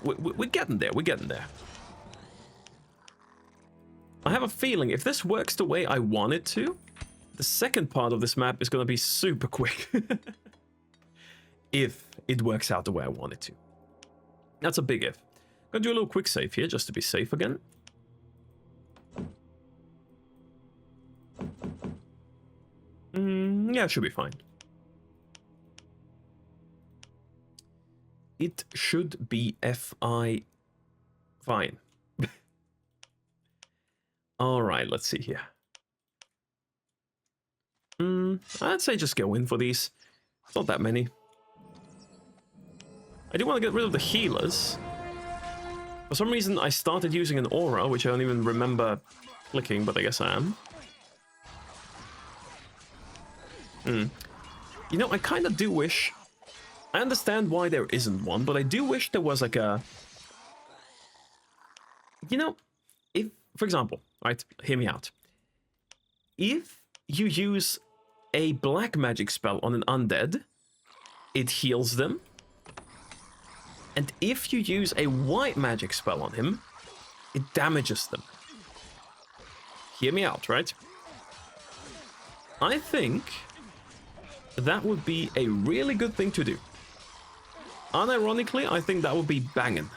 We're getting there, I have a feeling if this works the way I want it to, the second part of this map is gonna be super quick. If it works out the way I want it to. That's a big if. I'm gonna do a little quick save here just to be safe again. Yeah, it should be fine. It should be fine. Alright, let's see here. I'd say just go in for these. It's not that many. I do want to get rid of the healers. For some reason, I started using an aura, which I don't even remember clicking, but I guess I am. You know, I kind of do wish... I understand why there isn't one, but I do wish there was like a... You know, if, for example, right, hear me out. If you use a black magic spell on an undead, it heals them. And if you use a white magic spell on him, it damages them. Hear me out, right? I think that would be a really good thing to do. Unironically, I think that would be banging.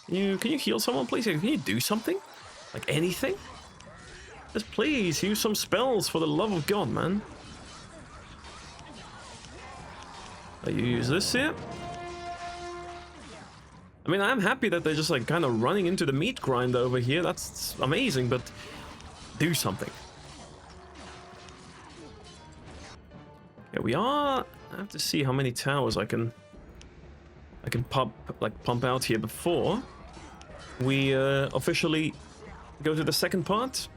Can you heal someone, please? Can you do something? Like anything? Just please use some spells for the love of God, man. You use this here. I mean, I'm happy that they're just like kind of running into the meat grinder over here. That's amazing, but do something. Here we are. I have to see how many towers I can pump out here before we officially go to the second part.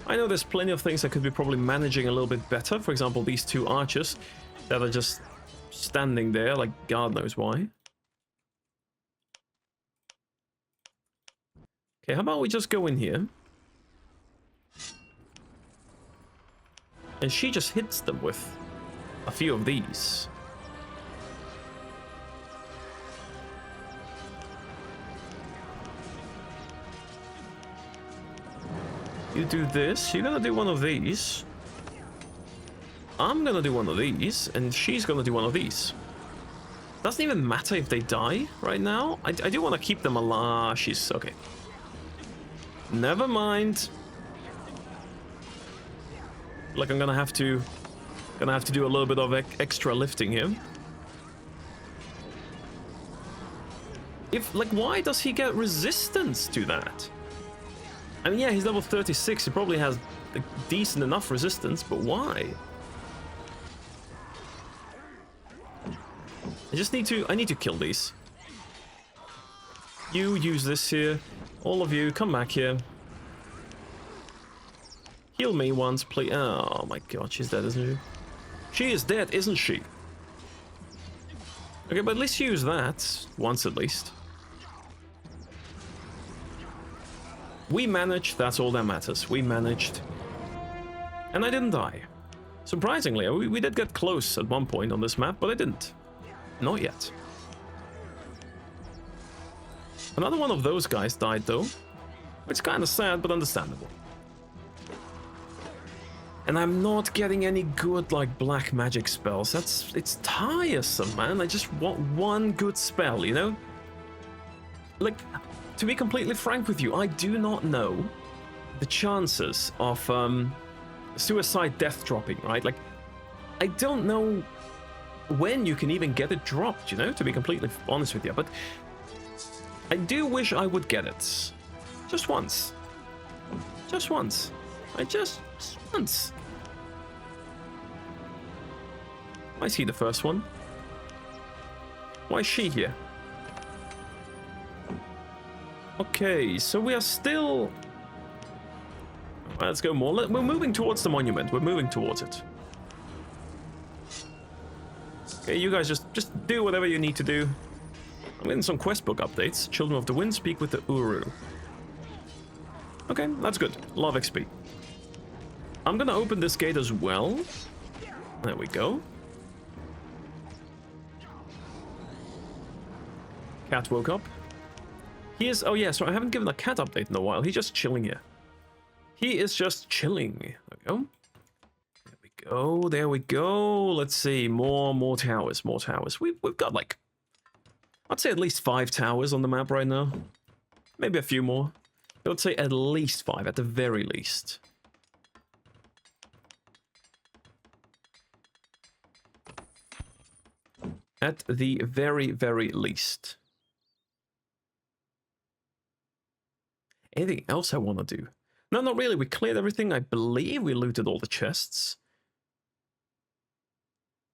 I know there's plenty of things I could be probably managing a little bit better. For example, these two archers that are just standing there like God knows why. Okay, how about we just go in here? And she just hits them with a few of these. You do this, you're gonna do one of these. I'm gonna do one of these, and she's gonna do one of these. Doesn't even matter if they die right now. I do want to keep them alive. She's okay. Never mind. Like I'm gonna have to do a little bit of extra lifting here. Why does he get resistance to that? I mean, yeah, he's level 36. He probably has a decent enough resistance, but why? I need to kill these. You use this here. All of you, come back here. Heal me once, please. Oh my god, she's dead, isn't she? She is dead, isn't she? Okay, but at least use that. Once at least. We managed, that's all that matters. We managed. And I didn't die. Surprisingly, we did get close at one point on this map, but I didn't. Not yet. Another one of those guys died though. It's kind of sad, but understandable. And I'm not getting any good, like, black magic spells. It's tiresome, man. I just want one good spell, you know? Like, to be completely frank with you, I do not know the chances of suicide death dropping, right? Like, I don't know when you can even get it dropped, you know, to be completely honest with you. But I do wish I would get it. Just once. Just once. Just once. Why is he the first one? Why is she here? Okay, so we are still... Let's go more. We're moving towards the monument. We're moving towards it. Okay, you guys just do whatever you need to do. I'm getting some quest book updates. Children of the Wind speak with the Uru. Okay, that's good. A lot of XP. I'm gonna open this gate as well. There we go. Cat woke up. He is... Oh yeah, so I haven't given a cat update in a while. He's just chilling here. He is just chilling. There we go. There we go. There we go. Let's see. More towers. More towers. We've got like... I'd say at least 5 towers on the map right now. Maybe a few more. I would say at least 5, at the very least. At the very, very least. Anything else I want to do? No, not really. We cleared everything. I believe we looted all the chests.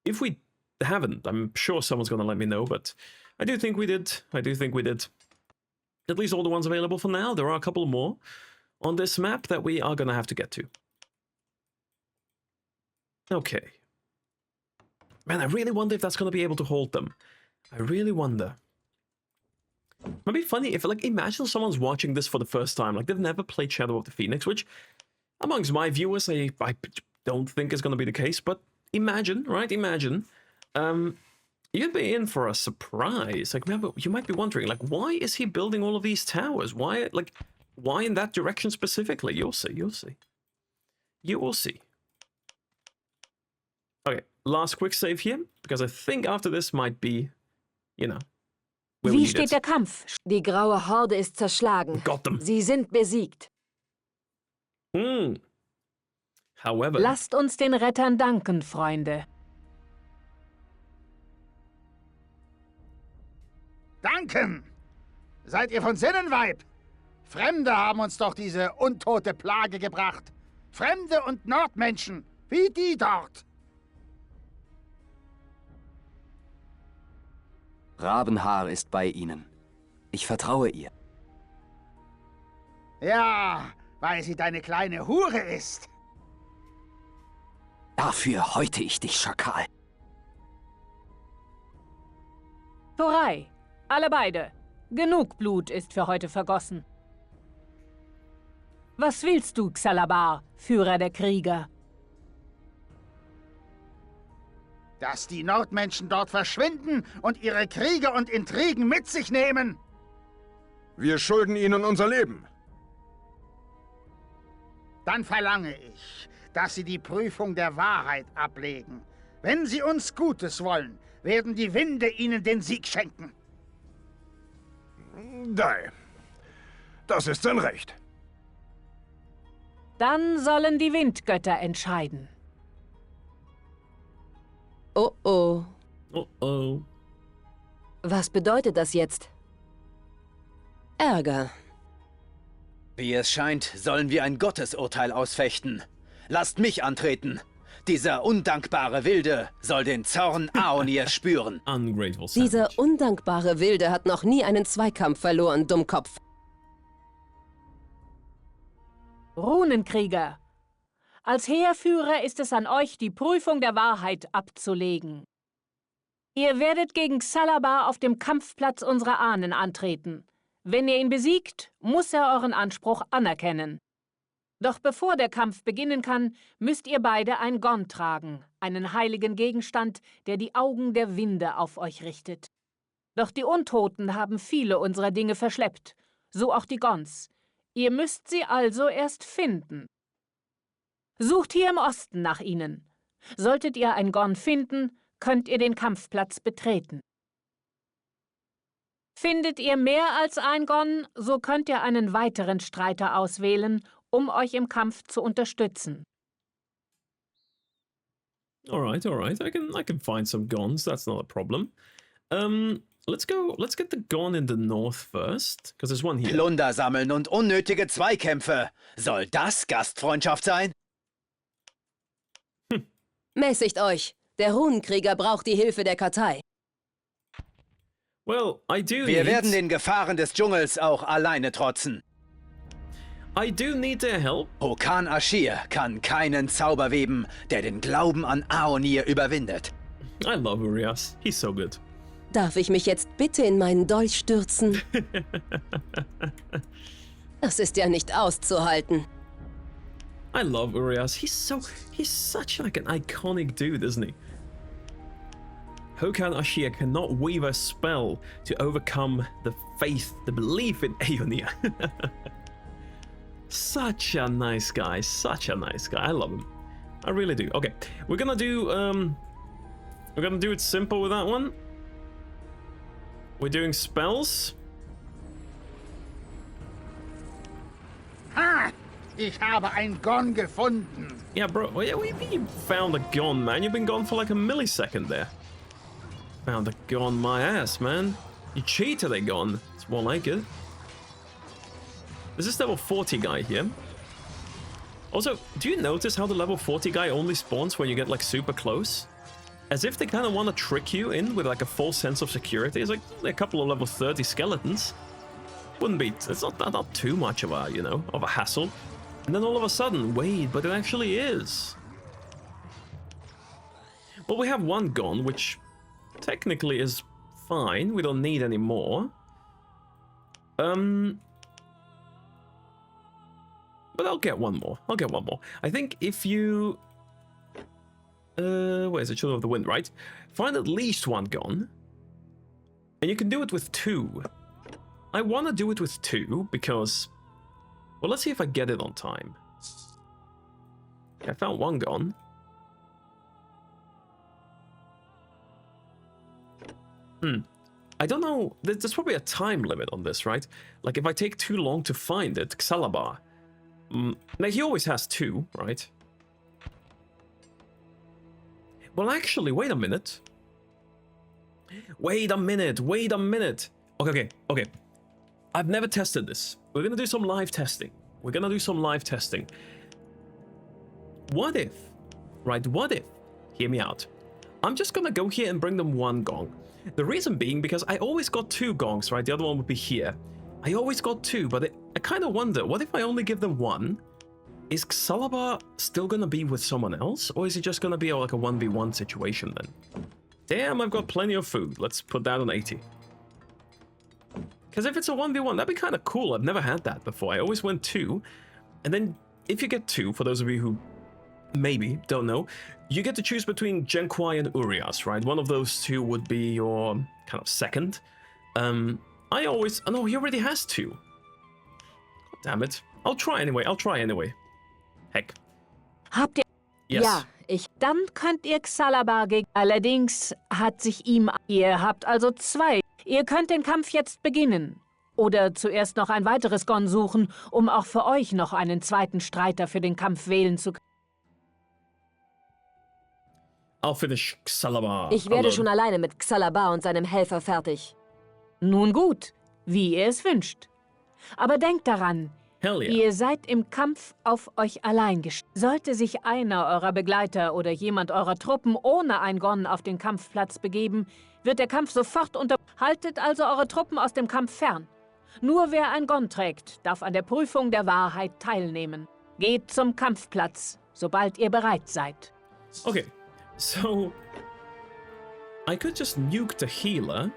If we haven't, I'm sure someone's going to let me know, but I do think we did. I do think we did. At least all the ones available for now. There are a couple more on this map that we are going to have to get to. Okay. Man, I really wonder if that's going to be able to hold them. I really wonder. It'd be funny if, like, imagine someone's watching this for the first time. Like, they've never played Shadow of the Phoenix, which, amongst my viewers, I don't think is going to be the case. But imagine, right? Imagine You'd be in for a surprise. Like, you might be wondering, like, why is he building all of these towers? Why in that direction specifically? You'll see, you'll see. You will see. Okay, last quick save here, because I think after this might be, you know, Wie steht der Kampf? Die graue Horde ist zerschlagen. Got them. Sie sind besiegt. However... Lasst uns den Rettern danken, Freunde. Danken! Seid ihr von Sinnen, Weib? Fremde haben uns doch diese untote Plage gebracht. Fremde und Nordmenschen, wie die dort. Rabenhaar ist bei Ihnen. Ich vertraue ihr. Ja, weil sie deine kleine Hure ist. Dafür häute ich dich, Schakal. Torai, alle beide. Genug Blut ist für heute vergossen. Was willst du, Xalabar, Führer der Krieger? Dass die Nordmenschen dort verschwinden und ihre Kriege und Intrigen mit sich nehmen. Wir schulden ihnen unser Leben. Dann verlange ich, dass sie die Prüfung der Wahrheit ablegen. Wenn sie uns Gutes wollen, werden die Winde ihnen den Sieg schenken. Dai. Das ist sein Recht. Dann sollen die Windgötter entscheiden. Oh oh. Oh oh. Was bedeutet das jetzt? Ärger. Wie es scheint, sollen wir ein Gottesurteil ausfechten. Lasst mich antreten. Dieser undankbare Wilde soll den Zorn Aonir spüren. Ungrateful savage. Dieser undankbare Wilde hat noch nie einen Zweikampf verloren, Dummkopf. Runenkrieger, als Heerführer ist es an euch, die Prüfung der Wahrheit abzulegen. Ihr werdet gegen Xalabar auf dem Kampfplatz unserer Ahnen antreten. Wenn ihr ihn besiegt, muss er euren Anspruch anerkennen. Doch bevor der Kampf beginnen kann, müsst ihr beide ein Gon tragen, einen heiligen Gegenstand, der die Augen der Winde auf euch richtet. Doch die Untoten haben viele unserer Dinge verschleppt, so auch die Gons. Ihr müsst sie also erst finden. Sucht hier im Osten nach ihnen. Solltet ihr ein Gon finden, könnt ihr den Kampfplatz betreten. Findet ihr mehr als ein Gon, so könnt ihr einen weiteren Streiter auswählen, um euch im Kampf zu unterstützen. Alright. I can find some Gons, that's not a problem. Let's get the Gon in the north first, because there's one here. Plunder sammeln und unnötige Zweikämpfe. Soll das Gastfreundschaft sein? Mäßigt euch. Der Runenkrieger braucht die Hilfe der Kathai. Well, Wir werden den Gefahren des Dschungels auch alleine trotzen. I do need their help. Hokan Ashir kann keinen Zauber weben, der den Glauben an Aonir überwindet. I love Urias. He's so good. Darf ich mich jetzt bitte in meinen Dolch stürzen? Das ist ja nicht auszuhalten. I love Urias. He's such like an iconic dude, isn't he? Hokan Ashir cannot weave a spell to overcome the faith, the belief in Aeonia. Such a nice guy, I love him. I really do. Okay, we're gonna do it simple with that one. We're doing spells. Ha! Ich habe ein Gon gefunden. Yeah, bro, we found a Gon, man. You've been gone for like a millisecond there. Found a Gon my ass, man. You cheated a Gon. It's more like it. There's this level 40 guy here. Also, do you notice how the level 40 guy only spawns when you get like super close? As if they kind of want to trick you in with like a false sense of security. It's like a couple of level 30 skeletons. Wouldn't be, it's not too much of a, you know, of a hassle. And then all of a sudden, wait, but it actually is. Well, we have one Gon, which technically is fine. We don't need any more. But I'll get one more. I think if you Where is it? Children of the Wind, right? Find at least one gon. And you can do it with 2. I want to do it with 2 because... Well, let's see if I get it on time. I found one gon. I don't know. There's probably a time limit on this, right? Like, if I take too long to find it, Xalabar. Now, he always has 2, right? Well, actually, wait a minute. Wait a minute. Okay. I've never tested this. We're gonna do some live testing. What if, right, hear me out. I'm just gonna go here and bring them one gong. The reason being because I always got 2 gongs, right? The other one would be here. I always got 2, but I kind of wonder, what if I only give them 1? Is Xalabar still gonna be with someone else? Or is it just gonna be like a 1v1 situation then? Damn, I've got plenty of food. Let's put that on 80. Because if it's a 1v1, that'd be kind of cool. I've never had that before. I always went 2. And then if you get 2, for those of you who maybe don't know, you get to choose between Genkwai and Urias, right? One of those 2 would be your kind of second. Oh no, he already has 2. God damn it. I'll try anyway. Heck. Habt ihr... Yes. Ja, dann könnt ihr Xalabar gegen... Allerdings hat sich ihm... Ihr habt also 2. Ihr könnt den Kampf jetzt beginnen. Oder zuerst noch ein weiteres Gon suchen, um auch für euch noch einen zweiten Streiter für den Kampf wählen zu können. I'll finish Xalabar. Ich werde schon alleine mit Xalabar und seinem Helfer fertig. Nun gut, wie ihr es wünscht. Aber denkt daran, Hell yeah. ihr seid im Kampf auf euch allein gestellt. Sollte sich einer eurer Begleiter oder jemand eurer Truppen ohne ein Gon auf den Kampfplatz begeben, wird der Kampf sofort unter... Haltet also eure Truppen aus dem Kampf fern. Nur wer ein Gon trägt, darf an der Prüfung der Wahrheit teilnehmen. Geht zum Kampfplatz, sobald ihr bereit seid. Okay, so... I could just nuke the healer.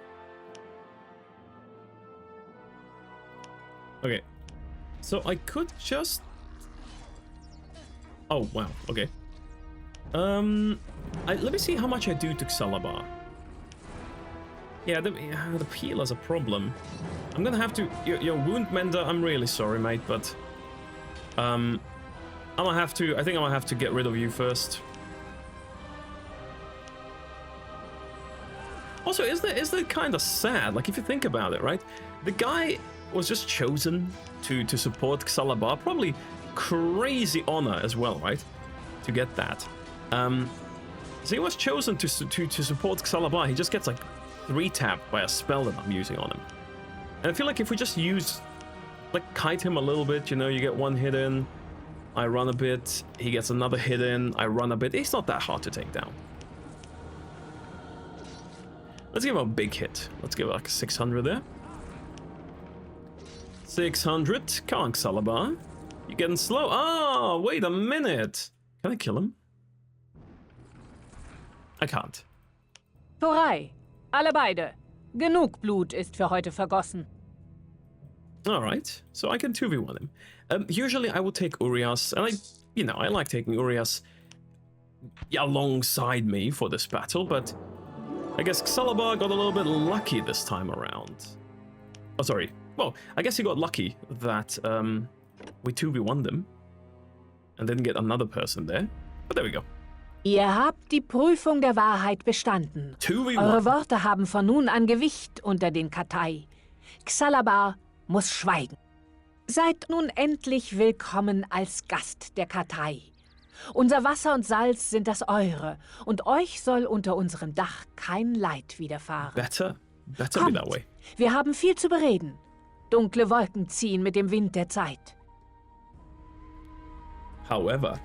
Okay. So I could just... Oh, wow, okay. Let me see how much I do to Xalabar. Yeah, the healer's a problem. I'm gonna have to... Your wound mender, I'm really sorry, mate, but... I think I'm gonna have to get rid of you first. Also, is that kind of sad? Like, if you think about it, right? The guy was just chosen to support Xalabar. Probably crazy honor as well, right? To get that. So he was chosen to support Xalabar. He just gets like 3-tapped by a spell that I'm using on him. And I feel like if we just use, like, kite him a little bit, you know, you get 1 hit in, I run a bit, he gets another hit in, I run a bit. He's not that hard to take down. Let's give him a big hit. Let's give it like 600 there. 600. Come on, Xalabar. You're getting slow. Oh, wait a minute. Can I kill him? I can't. Vorai, alle beide. Genug Blut ist für heute vergossen. Alright, so I can 2v1 him. Usually I will take Urias, and I like taking Urias alongside me for this battle, but I guess Xalabar got a little bit lucky this time around. Oh, sorry. Well, I guess he got lucky that we 2v1 them and didn't get another person there. But there we go. Ihr habt die Prüfung der Wahrheit bestanden. 2v1. Eure Worte haben von nun an Gewicht unter den Kathai. Xalabar muss schweigen. Seid nun endlich willkommen als Gast der Kathai. Unser Wasser und Salz sind das eure, und euch soll unter unserem Dach kein Leid widerfahren. Better be Kommt, that way. wir haben viel zu bereden. Dunkle Wolken ziehen mit dem Wind der Zeit. However,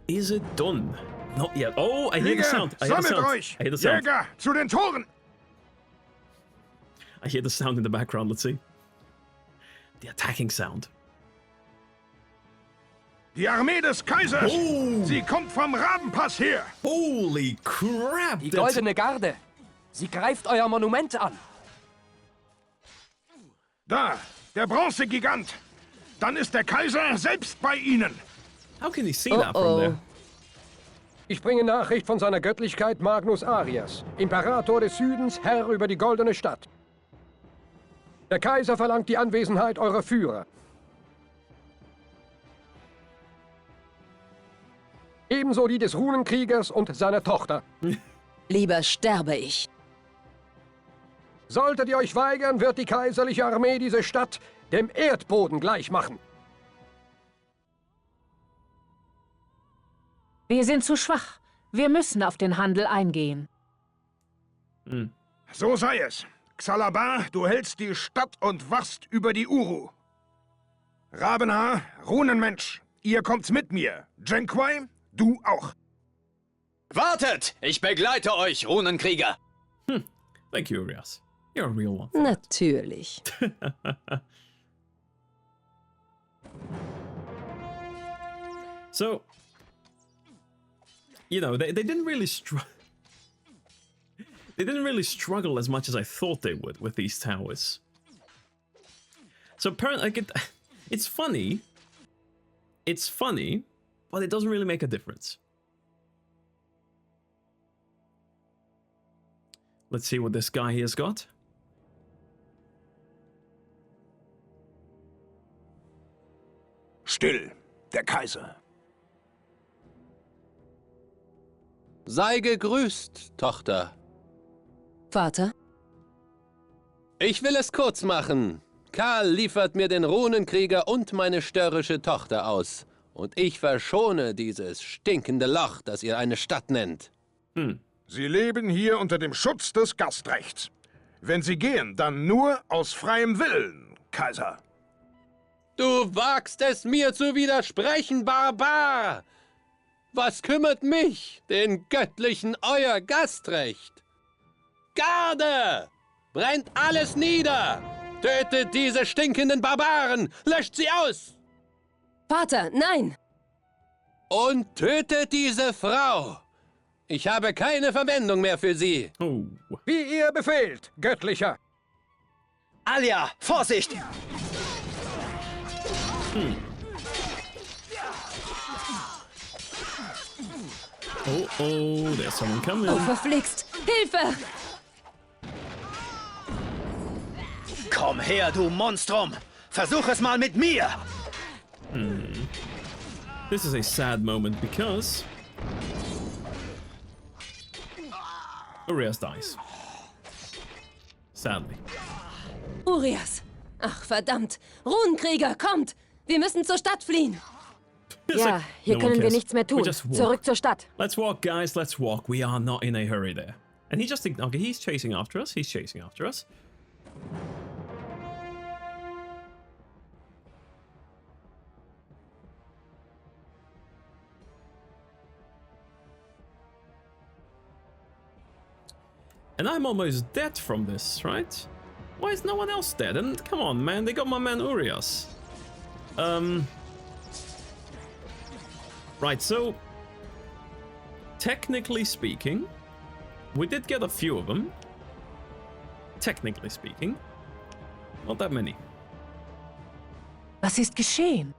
is it done? Not yet. Oh, I hear the sound. I hear the Sammelt sound. euch! I hear the sound. Jäger, zu den Toren! I hear the sound in the background. Let's see. The attacking sound. Die Armee des Kaisers! Oh. Sie kommt vom Rabenpass her! Holy crap! Die that's- Goldene Garde. Sie greift euer Monument an. Da, der Bronzegigant! Dann ist der Kaiser selbst bei ihnen! How can he see that from there? Ich bringe Nachricht von seiner Göttlichkeit Magnus Arias, Imperator des Südens, Herr über die Goldene Stadt. Der Kaiser verlangt die Anwesenheit eurer Führer. Ebenso die des Runenkriegers und seiner Tochter. Lieber sterbe ich. Solltet ihr euch weigern, wird die kaiserliche Armee diese Stadt dem Erdboden gleichmachen. Wir sind zu schwach. Wir müssen auf den Handel eingehen. So sei es. Xalabar, du hältst die Stadt und wachst über die Uru. Rabenhaar, Runenmensch, ihr kommt mit mir. Jenkwai, du auch. Wartet! Ich begleite euch, Runenkrieger! Thank you, Urias. You're a real one. Natürlich. So, you know, they didn't really they didn't really struggle as much as I thought they would with these towers. So apparently, like it's funny, but it doesn't really make a difference. Let's see what this guy here has got. Still, der Kaiser. Sei gegrüßt, Tochter. Vater? Ich will es kurz machen. Karl liefert mir den Runenkrieger und meine störrische Tochter aus. Und ich verschone dieses stinkende Loch, das ihr eine Stadt nennt. Sie leben hier unter dem Schutz des Gastrechts. Wenn Sie gehen, dann nur aus freiem Willen, Kaiser. Du wagst es mir zu widersprechen, Barbar! Was kümmert mich, den Göttlichen, euer Gastrecht? Garde! Brennt alles nieder! Tötet diese stinkenden Barbaren! Löscht sie aus! Vater, nein! Und tötet diese Frau! Ich habe keine Verwendung mehr für sie. Oh. Wie ihr befehlt, Göttlicher. Alia, Vorsicht! Oh, oh, there's someone coming. Oh, verflixt! Hilfe! Komm her, du Monstrum! Versuch es mal mit mir! This is a sad moment because Urias dies. Sadly. Urias! Ach, verdammt! Runenkrieger, kommt! Wir müssen zur Stadt fliehen! It's Ja, like, hier no one können wir cares. nichts mehr We tun. just walk. Zurück zur Stadt. Let's walk, guys. Let's walk. We are not in a hurry there. And he just okay, he's chasing after us. He's chasing after us. And I'm almost dead from this, right? Why is no one else dead? And come on, man, they got my man Urias. Right, so technically speaking, we did get a few of them. Technically speaking, not that many. Was ist geschehen?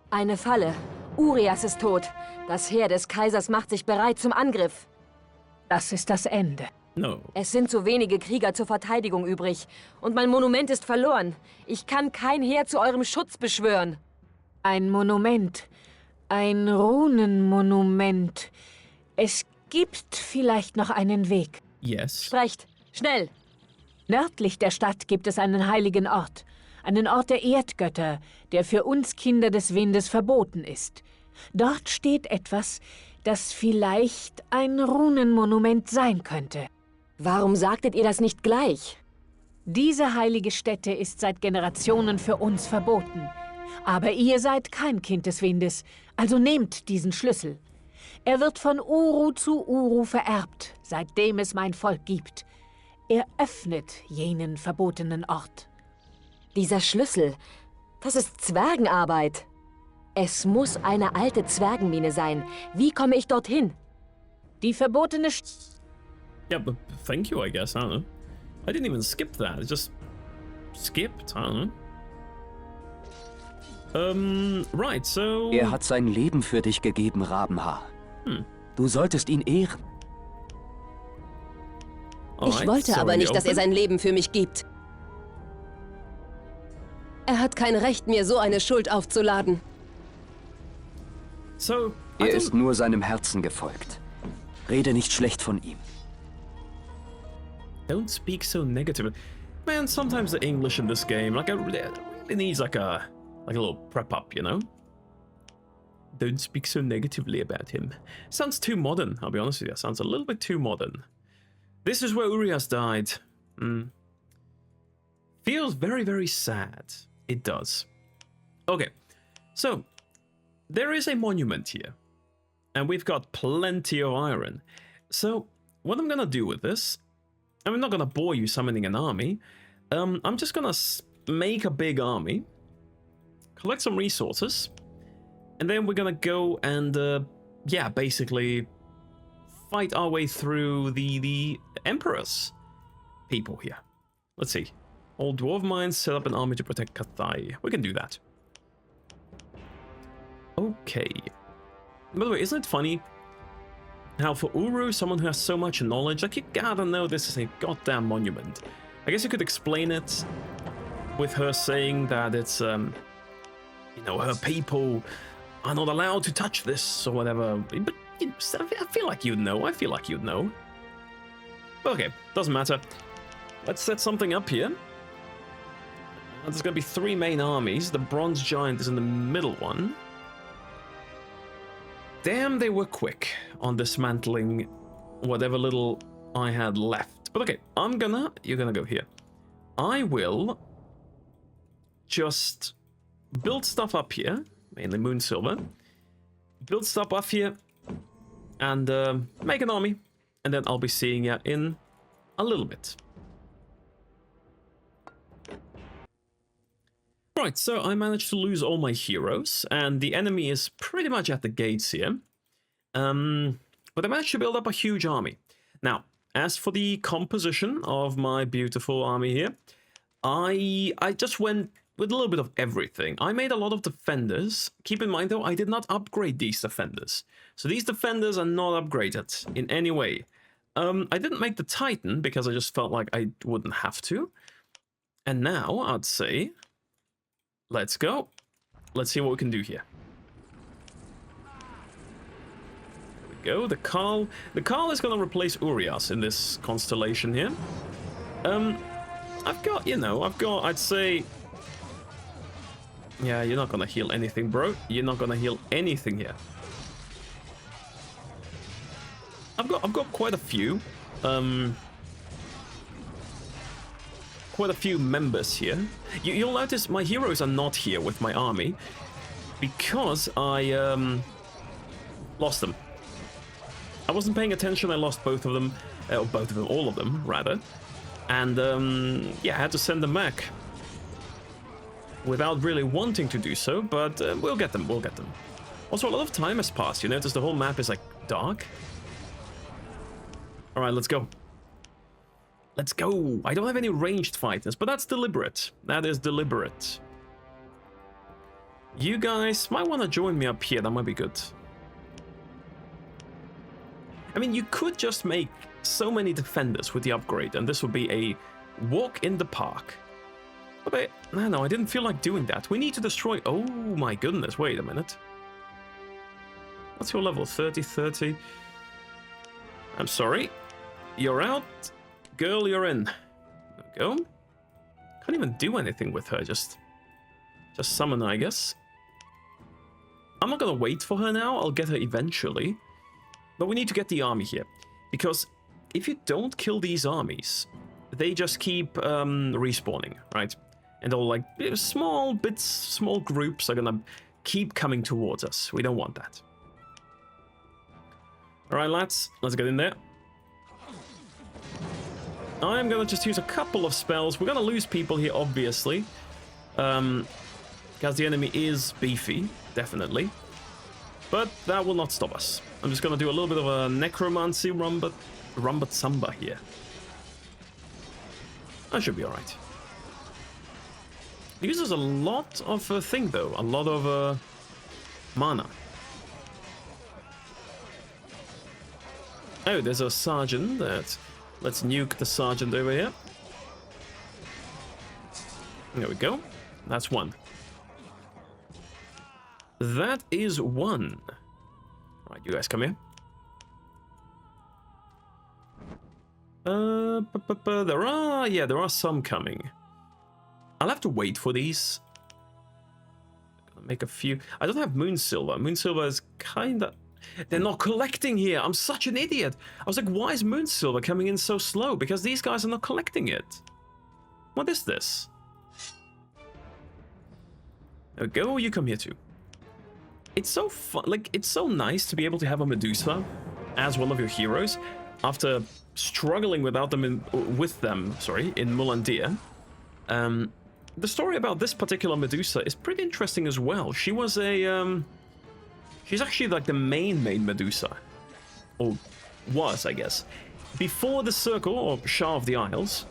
Eine Falle. Urias ist tot. Das Heer des Kaisers macht sich bereit zum Angriff. Das ist das Ende. No. Es sind so wenige Krieger zur Verteidigung übrig. Und mein Monument ist verloren. Ich kann kein Heer zu eurem Schutz beschwören. Ein Monument. Ein Runenmonument. Es gibt vielleicht noch einen Weg. Yes. Sprecht. Schnell. Nördlich der Stadt gibt es einen heiligen Ort. Einen Ort der Erdgötter, der für uns Kinder des Windes verboten ist. Dort steht etwas, das vielleicht ein Runenmonument sein könnte. Warum sagtet ihr das nicht gleich? Diese heilige Stätte ist seit Generationen für uns verboten. Aber ihr seid kein Kind des Windes, also nehmt diesen Schlüssel. Er wird von Uru zu Uru vererbt, seitdem es mein Volk gibt. Er öffnet jenen verbotenen Ort. Dieser Schlüssel, das ist Zwergenarbeit. Es muss eine alte Zwergenmine sein. Wie komme ich dorthin? Die verbotene Yeah, but thank you, I guess. I don't know. I didn't even skip that. It just skipped. I don't know. Right, so... Er hat sein Leben für dich gegeben, Rabenhaar. Du solltest ihn ehren. Ich wollte aber nicht, dass er sein Leben für mich gibt. Er hat kein Recht, mir so eine Schuld aufzuladen. So, Er ist nur seinem Herzen gefolgt. Rede nicht schlecht von ihm. don't speak so negative. Man, sometimes the English in this game, like, really needs like a little prep up, you know? Don't speak so negatively about him. Sounds too modern, I'll be honest with you. Sounds a little bit too modern. This is where Urias died. Feels very, very sad. It does. Okay, so there is a monument here. And we've got plenty of iron. So what I'm gonna do with this, I'm not gonna bore you summoning an army. I'm just gonna make a big army, collect some resources, and then we're gonna go and, yeah, basically fight our way through the Emperor's people here. Let's see. All dwarf mines, set up an army to protect Kathai. We can do that. Okay. By the way, isn't it funny how for Uru, someone who has so much knowledge, like, you gotta know this is a goddamn monument. I guess you could explain it with her saying that it's, you know, her people are not allowed to touch this or whatever. But you know, I feel like you'd know. I feel like you'd know. But okay, doesn't matter. Let's set something up here. There's gonna be 3 main armies. The Bronze Giant is in the middle one. Damn, they were quick on dismantling whatever little I had left. But okay, you're gonna go here. I will just build stuff up here, mainly Moon Silver. Build stuff up here and make an army. And then I'll be seeing you in a little bit. Right, so I managed to lose all my heroes, and the enemy is pretty much at the gates here. But I managed to build up a huge army. Now, as for the composition of my beautiful army here, I just went with a little bit of everything. I made a lot of defenders. Keep in mind, though, I did not upgrade these defenders. So these defenders are not upgraded in any way. I didn't make the Titan because I just felt like I wouldn't have to. And now, I'd say, let's go. Let's see what we can do here. There we go. The Carl is going to replace Urias in this constellation here. I've got, I'd say... Yeah, you're not going to heal anything, bro. You're not going to heal anything here. I've got quite a few. Quite a few members here. You'll notice my heroes are not here with my army because I lost them. I wasn't paying attention. I lost both of them, all of them rather, and yeah, I had to send them back without really wanting to do so. But we'll get them. We'll get them. Also, a lot of time has passed. You notice the whole map is like dark. All right, let's go. Let's go! I don't have any ranged fighters, but that's deliberate. That is deliberate. You guys might want to join me up here. That might be good. I mean, you could just make so many defenders with the upgrade, and this would be a walk in the park. But no, I didn't feel like doing that. We need to destroy... Oh my goodness, wait a minute. What's your level? 30, 30. I'm sorry. You're out. Girl, you're in. There we go. Can't even do anything with her, just summon her, I guess. I'm not gonna wait for her now, I'll get her eventually. But we need to get the army here. Because if you don't kill these armies, they just keep respawning, right? And they'll like, small bits, small groups are gonna keep coming towards us. We don't want that. Alright, lads, let's get in there. I'm gonna just use a couple of spells. We're gonna lose people here, obviously. Because the enemy is beefy, definitely. But that will not stop us. I'm just gonna do a little bit of a necromancy rumbat samba here. That should be alright. It uses a lot of thing though, a lot of mana. Oh, there's a sergeant. Let's nuke the sergeant over here. There we go. That's one. That is one. Right, you guys come here. There are some coming. I'll have to wait for these. Gonna make a few. I don't have moon silver. Moon silver is kinda. They're not collecting here. I'm such an idiot. I was like, why is moon silver coming in so slow? Because these guys are not collecting it. What is this? There we go. You come here too. It's so fun. Like, it's so nice to be able to have a Medusa as one of your heroes after struggling with them in Mulandir. The story about this particular Medusa is pretty interesting as well. She was a she's actually like the main Medusa, or was, I guess, before the Circle or Shah of the Isles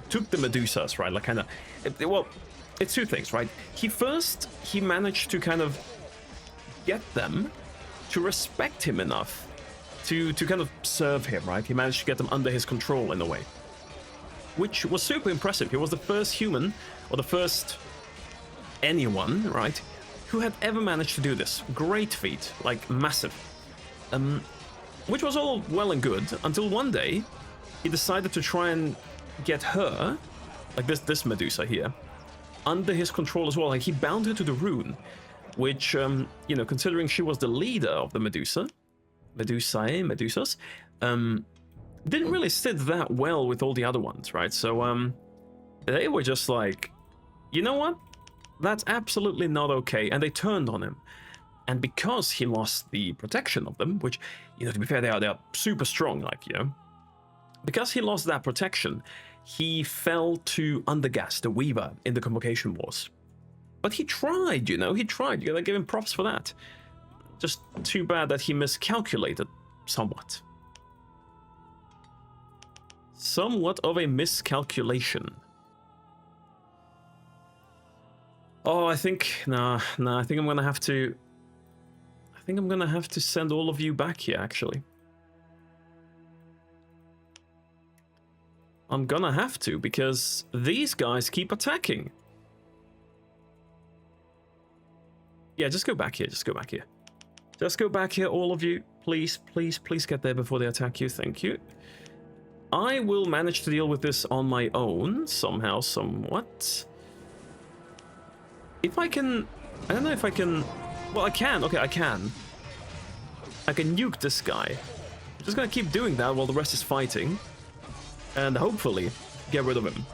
took the Medusas, right? Like kind of, well, it's two things, right? He managed to kind of get them to respect him enough to kind of serve him, right? He managed to get them under his control in a way, which was super impressive. He was the first human, or the first anyone, right, who had ever managed to do this. Great feat, like massive. Which was all well and good until one day he decided to try and get her, like this Medusa here, under his control as well. Like he bound her to the rune, which, you know, considering she was the leader of the Medusas, didn't really sit that well with all the other ones, right? So, they were just like, you know what? That's absolutely not okay. And they turned on him. And because he lost the protection of them, which, you know, to be fair, they are super strong, like, you know. Because he lost that protection, he fell to Undergas, the Weaver, in the Convocation Wars. But he tried, you know, he tried. You gotta give him props for that. Just too bad that he miscalculated somewhat. Somewhat of a miscalculation. Oh, I think I think I'm gonna have to send all of you back here, actually. I'm gonna have to, because these guys keep attacking. Yeah, just go back here, just go back here. Just go back here, all of you. Please, please, please get there before they attack you. Thank you. I will manage to deal with this on my own, somehow, somewhat. If I can... I don't know if I can... Well, I can. Okay, I can. I can nuke this guy. I'm just gonna keep doing that while the rest is fighting. And hopefully get rid of him.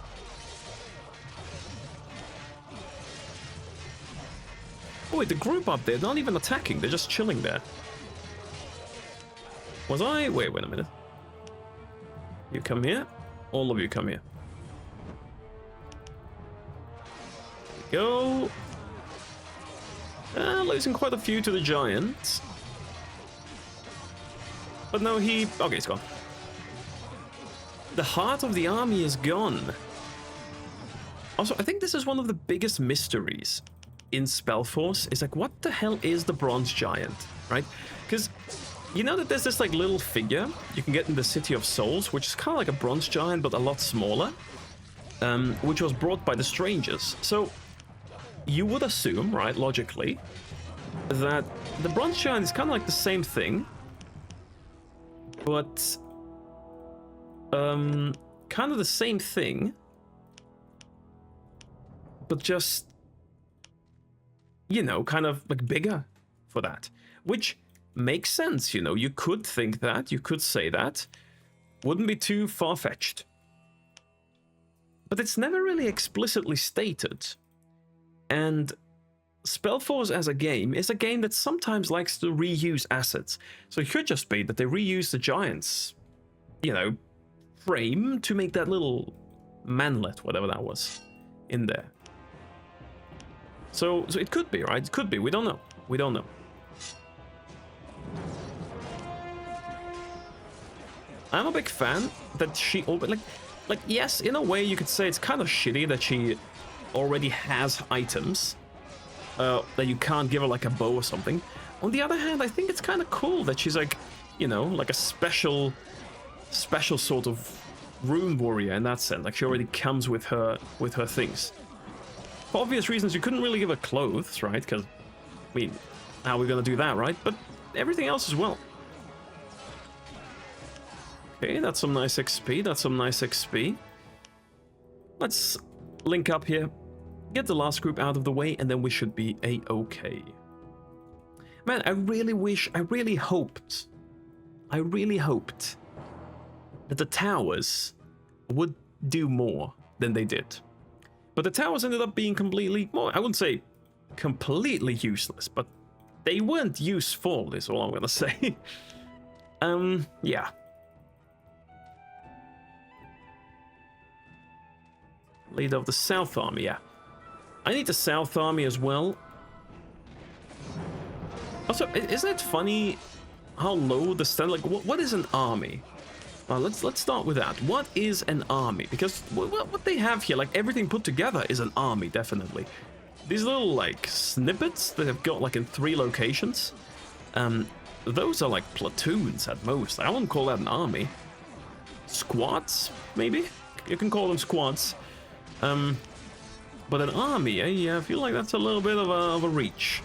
Oh wait, the group up there, they're not even attacking, they're just chilling there. Was I? Wait a minute. You come here. All of you come here. There we go. Losing quite a few to the giant. But no, okay, he's gone. The heart of the army is gone. Also, I think this is one of the biggest mysteries in SpellForce. Is like, what the hell is the bronze giant, right? Because you know that there's this like little figure you can get in the City of Souls, which is kind of like a bronze giant but a lot smaller, which was brought by the strangers. So you would assume, right, logically, that the bronze giant is kind of like the same thing, but kind of the same thing, but just, you know, kind of like bigger for that, which makes sense, you know. You could think that, you could say that, wouldn't be too far-fetched. But it's never really explicitly stated. And SpellForce as a game is a game that sometimes likes to reuse assets. So it could just be that they reuse the giant's, you know, frame to make that little manlet, whatever that was, in there. So it could be, right? It could be. We don't know. We don't know. I'm a big fan that she, like yes, in a way you could say it's kind of shitty that she already has items that you can't give her like a bow or something. On the other hand, I think it's kind of cool that she's like you know, like a special sort of rune warrior in that sense. Like she already comes with her things. For obvious reasons, you couldn't really give her clothes, right? Because, I mean, how are we gonna do that, right? But everything else as well. Okay, that's some nice XP. That's some nice XP. Let's link up here, get the last group out of the way, and then we should be a-okay. Man, I really hoped that the towers would do more than they did. But the towers ended up being completely, well, I wouldn't say completely useless, but they weren't useful, is all I'm gonna say. Yeah. Leader of the South Army, yeah. I need the South Army as well. Also, isn't it funny how low the standard, like, what is an army? Let's start with that. What is an army? Because what they have here, like everything put together, is an army, definitely. These little, like, snippets that have got, like, in 3 locations, those are, like, platoons at most. I wouldn't call that an army. Squads, maybe? You can call them squads. But an army, yeah, I feel like that's a little bit of a reach.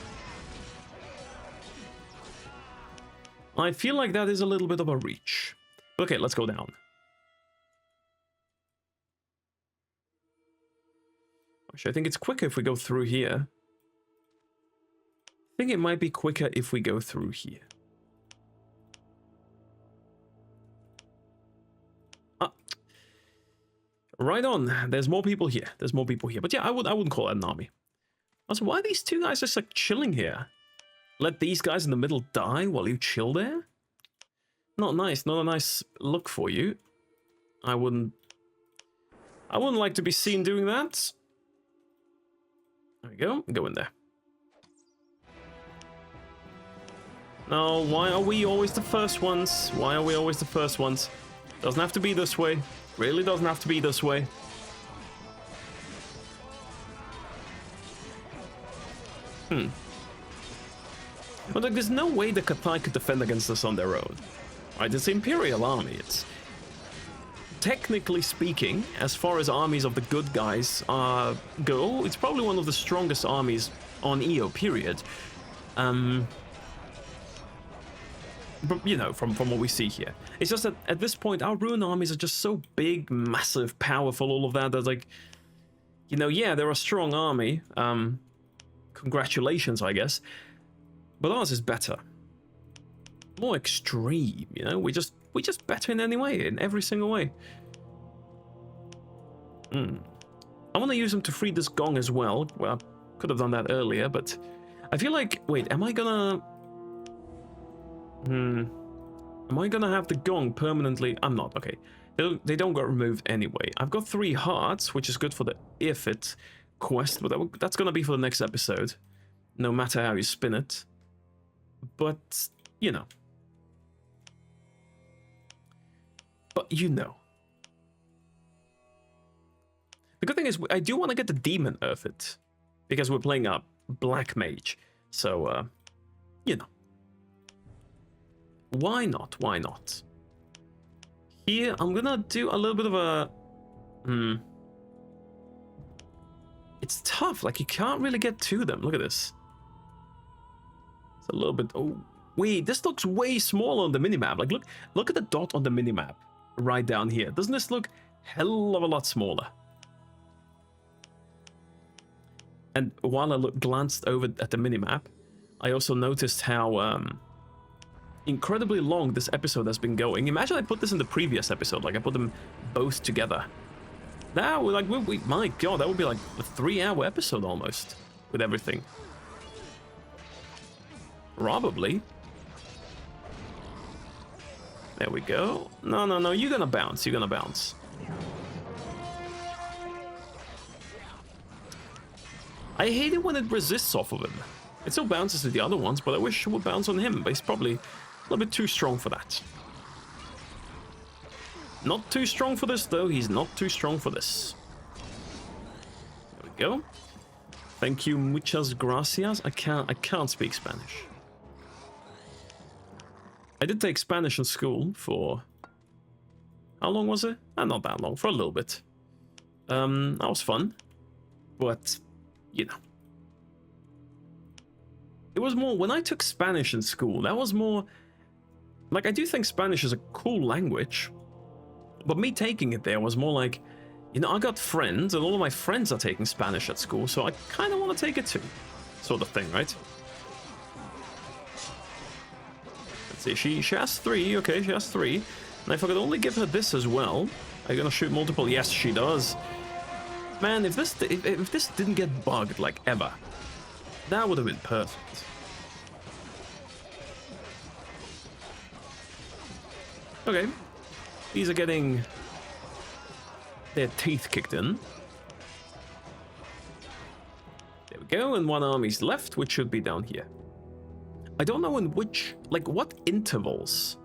I feel like that is a little bit of a reach. Okay, let's go down. Actually, I think it's quicker if we go through here. I think it might be quicker if we go through here. Ah. Right on. There's more people here. There's more people here. But yeah, I wouldn't call it an army. Also, why are these two guys just like chilling here? Let these guys in the middle die while you chill there? Not nice. Not a nice look for you. I wouldn't like to be seen doing that. There we go. Go in there. No, why are we always the first ones? Why are we always the first ones? Doesn't have to be this way. Really doesn't have to be this way. But like, there's no way the Kathai could defend against us on their own. Right, it's the Imperial Army. Technically speaking, as far as armies of the good guys go, it's probably one of the strongest armies on EO, period. But, you know, from what we see here. It's just that at this point, our Rune armies are just so big, massive, powerful, all of that, that's like, you know, yeah, they're a strong army. Congratulations, I guess. But ours is better. More extreme, you know? We're just better in any way, in every single way. I want to use them to free this gong as well. Well, I could have done that earlier, but I feel like, wait, am I gonna have the gong permanently? I'm not, okay. They don't get removed anyway. I've got 3 hearts, which is good for the Ifrit quest, but that's gonna be for the next episode. No matter how you spin it. But, you know. But you know. The good thing is, I do want to get the demon Ifrit, because we're playing a black mage. So, you know. Why not? Why not? Here, I'm gonna do a little bit of a... It's tough, like you can't really get to them. Look at this. It's a little bit... Oh, wait, this looks way smaller on the minimap. Like, look at the dot on the minimap right down here. Doesn't this look hell of a lot smaller? And while I glanced over at the minimap, I also noticed how incredibly long this episode has been going. Imagine I put this in the previous episode, like I put them both together. Now, like, my god, that would be like a 3-hour episode almost, with everything. Probably. There we go. No, you're gonna bounce, you're gonna bounce. I hate it when it resists off of him. It still bounces to the other ones, but I wish it would bounce on him, but he's probably a little bit too strong for that. Not too strong for this, though. He's not too strong for this. There we go. Thank you, muchas gracias. I can't speak Spanish. I did take Spanish in school for... How long was it? Not that long, for a little bit. That was fun. But, you know. It was more... When I took Spanish in school, that was more... Like, I do think Spanish is a cool language. But me taking it there was more like... You know, I got friends, and all of my friends are taking Spanish at school, so I kind of want to take it too. Sort of thing, right? Let's see, she has 3, okay, she has 3. And if I could only give her this as well... Are you gonna shoot multiple? Yes, she does. Man, if this didn't get bugged, like, ever, that would have been perfect. Okay. These are getting... their teeth kicked in. There we go, and one army's left, which should be down here. I don't know in which... Like, what intervals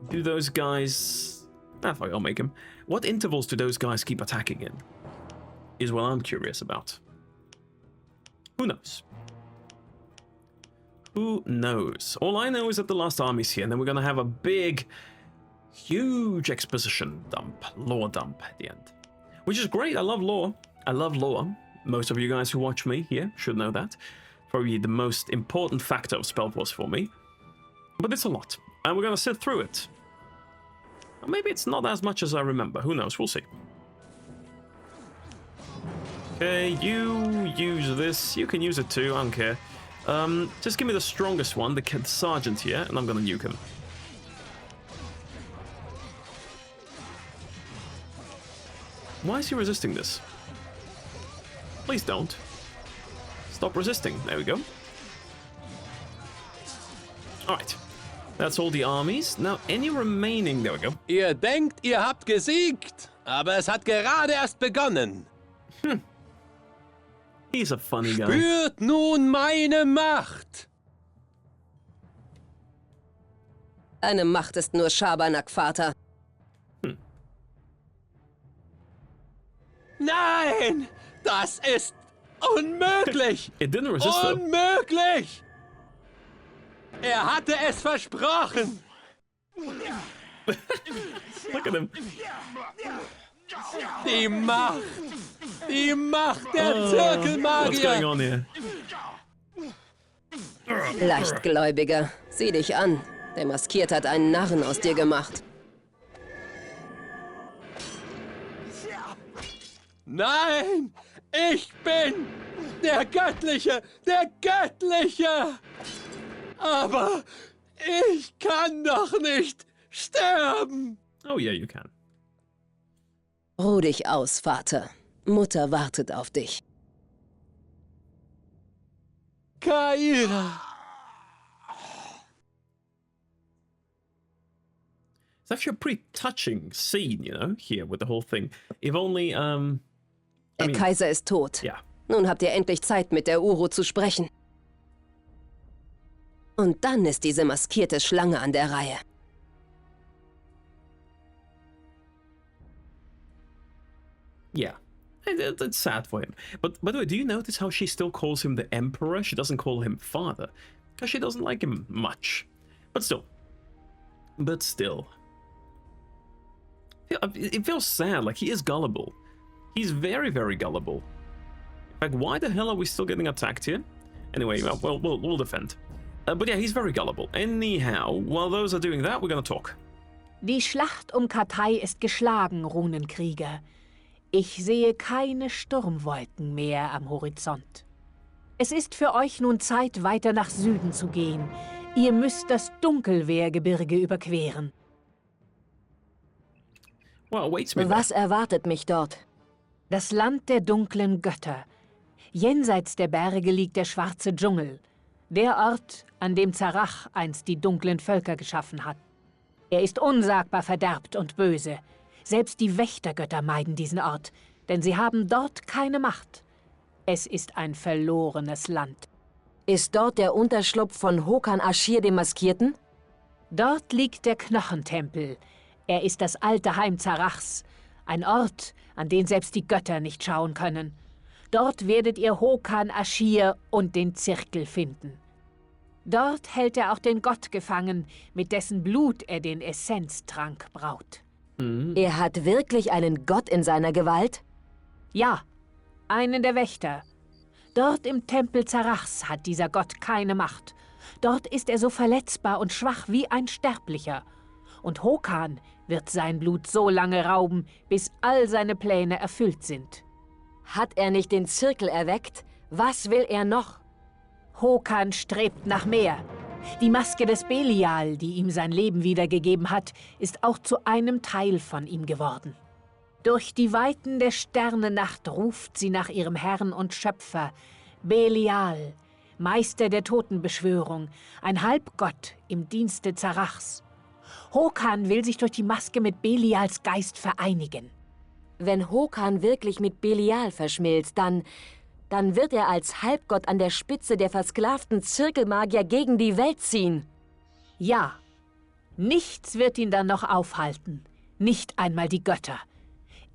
do those guys... fuck, I'll make him. What intervals do those guys keep attacking in? Is what I'm curious about. Who knows? Who knows? All I know is that the last army's here, and then we're gonna have a big... huge exposition dump, lore dump at the end. Which is great, I love lore. I love lore. Most of you guys who watch me here should know that. Probably the most important factor of SpellForce for me. But it's a lot, and we're gonna sit through it. Or maybe it's not as much as I remember, who knows, we'll see. Okay, you use this, you can use it too, I don't care. Just give me the strongest one, the sergeant here, and I'm gonna nuke him. Why is he resisting this? Please don't. Stop resisting. There we go. Alright. That's all the armies. Now, any remaining... There we go. Ihr denkt, ihr habt gesiegt, aber es hat gerade erst begonnen. He's a funny guy. Spürt nun meine Macht! Deine Macht ist nur Schabernack, Vater. Nein! Das ist unmöglich! It didn't resist though. Unmöglich! Er hatte es versprochen! Look at him. Die Macht! Die Macht der What's going Zirkelmagier! on here? Leichtgläubiger, sieh dich an. Der Maskiert hat einen Narren aus dir gemacht. Nein! Ich bin der Göttliche! Der Göttliche! Aber ich kann doch nicht sterben! Oh yeah, you can. Ruh dich aus, Vater. Mutter wartet auf dich. Kaira! It's actually a pretty touching scene, you know, here with the whole thing. If only, Der Kaiser ist tot. Ja. Nun habt ihr endlich Zeit, mit der Uru zu sprechen. Und dann ist diese maskierte Schlange an der Reihe. Yeah. It's sad for him. But by the way, do you notice how she still calls him the Emperor? She doesn't call him father. Because she doesn't like him much. But still. It feels sad, like he is gullible. He's very, very gullible. Like, why the hell are we still getting attacked here? Anyway, well, we'll defend. But yeah, he's very gullible. Anyhow, while those are doing that, we're gonna talk. Die Schlacht um Kathai ist geschlagen, Runenkrieger. Ich sehe keine Sturmwolken mehr am Horizont. Es ist für euch nun Zeit, weiter nach Süden zu gehen. Ihr müsst das Dunkelwehrgebirge überqueren. Well, awaits me. Was erwartet mich dort? Das Land der dunklen Götter. Jenseits der Berge liegt der schwarze Dschungel. Der Ort, an dem Zarach einst die dunklen Völker geschaffen hat. Er ist unsagbar verderbt und böse. Selbst die Wächtergötter meiden diesen Ort, denn sie haben dort keine Macht. Es ist ein verlorenes Land. Ist dort der Unterschlupf von Hokan Ashir dem Maskierten? Dort liegt der Knochentempel. Er ist das alte Heim Zarachs. Ein Ort, an den selbst die Götter nicht schauen können. Dort werdet ihr Hokan Ashir und den Zirkel finden. Dort hält er auch den Gott gefangen, mit dessen Blut er den Essenztrank braut. Er hat wirklich einen Gott in seiner Gewalt? Ja, einen der Wächter. Dort im Tempel Zarachs hat dieser Gott keine Macht. Dort ist er so verletzbar und schwach wie ein Sterblicher. Und Hokan wird sein Blut so lange rauben, bis all seine Pläne erfüllt sind. Hat er nicht den Zirkel erweckt? Was will er noch? Hokan strebt nach mehr. Die Maske des Belial, die ihm sein Leben wiedergegeben hat, ist auch zu einem Teil von ihm geworden. Durch die Weiten der Sternennacht ruft sie nach ihrem Herrn und Schöpfer, Belial, Meister der Totenbeschwörung, ein Halbgott im Dienste Zarachs. Hokan will sich durch die Maske mit Belials Geist vereinigen. Wenn Hokan wirklich mit Belial verschmilzt, dann wird er als Halbgott an der Spitze der versklavten Zirkelmagier gegen die Welt ziehen. Ja, nichts wird ihn dann noch aufhalten, nicht einmal die Götter.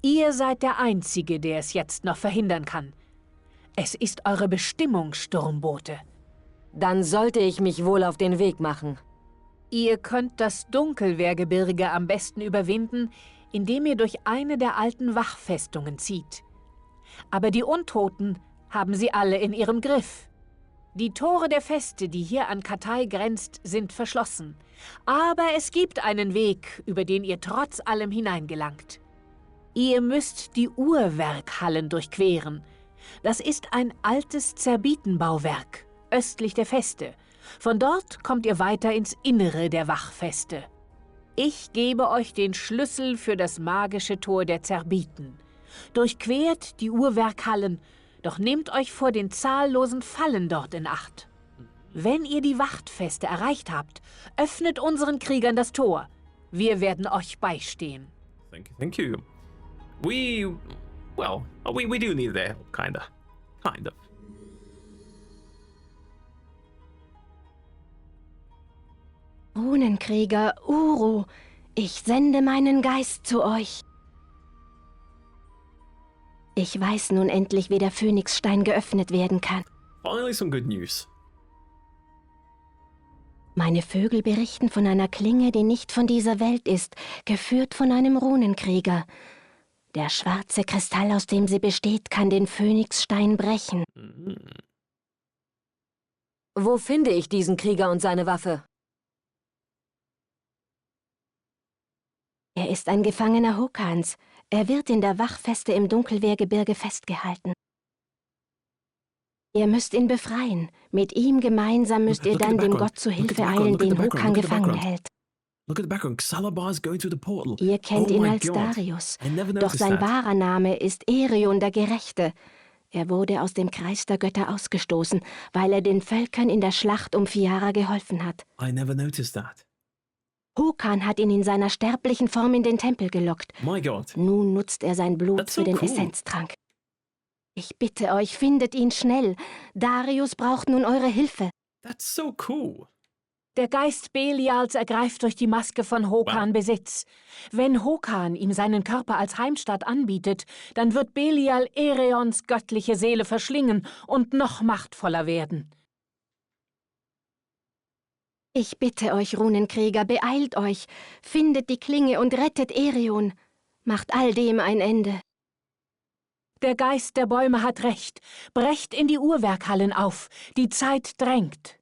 Ihr seid der Einzige, der es jetzt noch verhindern kann. Es ist eure Bestimmung, Sturmboote. Dann sollte ich mich wohl auf den Weg machen. Ihr könnt das Dunkelwehrgebirge am besten überwinden, indem ihr durch eine der alten Wachfestungen zieht. Aber die Untoten haben sie alle in ihrem Griff. Die Tore der Feste, die hier an Kathai grenzt, sind verschlossen. Aber es gibt einen Weg, über den ihr trotz allem hineingelangt. Ihr müsst die Uhrwerkhallen durchqueren. Das ist ein altes Zerbitenbauwerk, östlich der Feste. Von dort kommt ihr weiter ins Innere der Wachfeste. Ich gebe euch den Schlüssel für das magische Tor der Zerbiten. Durchquert die Uhrwerkhallen, doch nehmt euch vor den zahllosen Fallen dort in Acht. Wenn ihr die Wachtfeste erreicht habt, öffnet unseren Kriegern das Tor. Wir werden euch beistehen. Thank you. We do need their help, kind of. Runenkrieger Uru, ich sende meinen Geist zu euch. Ich weiß nun endlich, wie der Phönixstein geöffnet werden kann. Finally some good news. Meine Vögel berichten von einer Klinge, die nicht von dieser Welt ist, geführt von einem Runenkrieger. Der schwarze Kristall, aus dem sie besteht, kann den Phönixstein brechen. Wo finde ich diesen Krieger und seine Waffe? Er ist ein Gefangener Hokans. Er wird in der Wachfeste im Dunkelwehrgebirge festgehalten. Ihr müsst ihn befreien. Mit ihm gemeinsam müsst ihr dann dem Gott zu Hilfe eilen, den Hokan gefangen hält. Ihr kennt ihn als Darius, doch sein wahrer Name ist Erion der Gerechte. Er wurde aus dem Kreis der Götter ausgestoßen, weil er den Völkern in der Schlacht um Fiara geholfen hat. Hokan hat ihn in seiner sterblichen Form in den Tempel gelockt. Nun nutzt er sein Blut für den Essenztrank. Ich bitte euch, findet ihn schnell. Darius braucht nun eure Hilfe. That's so cool. Der Geist Belials ergreift durch die Maske von Hokan Besitz. Wenn Hokan ihm seinen Körper als Heimstatt anbietet, dann wird Belial Ereons göttliche Seele verschlingen und noch machtvoller werden. Ich bitte euch, Runenkrieger, beeilt euch. Findet die Klinge und rettet Erion. Macht all dem ein Ende. Der Geist der Bäume hat recht. Brecht in die Uhrwerkhallen auf. Die Zeit drängt.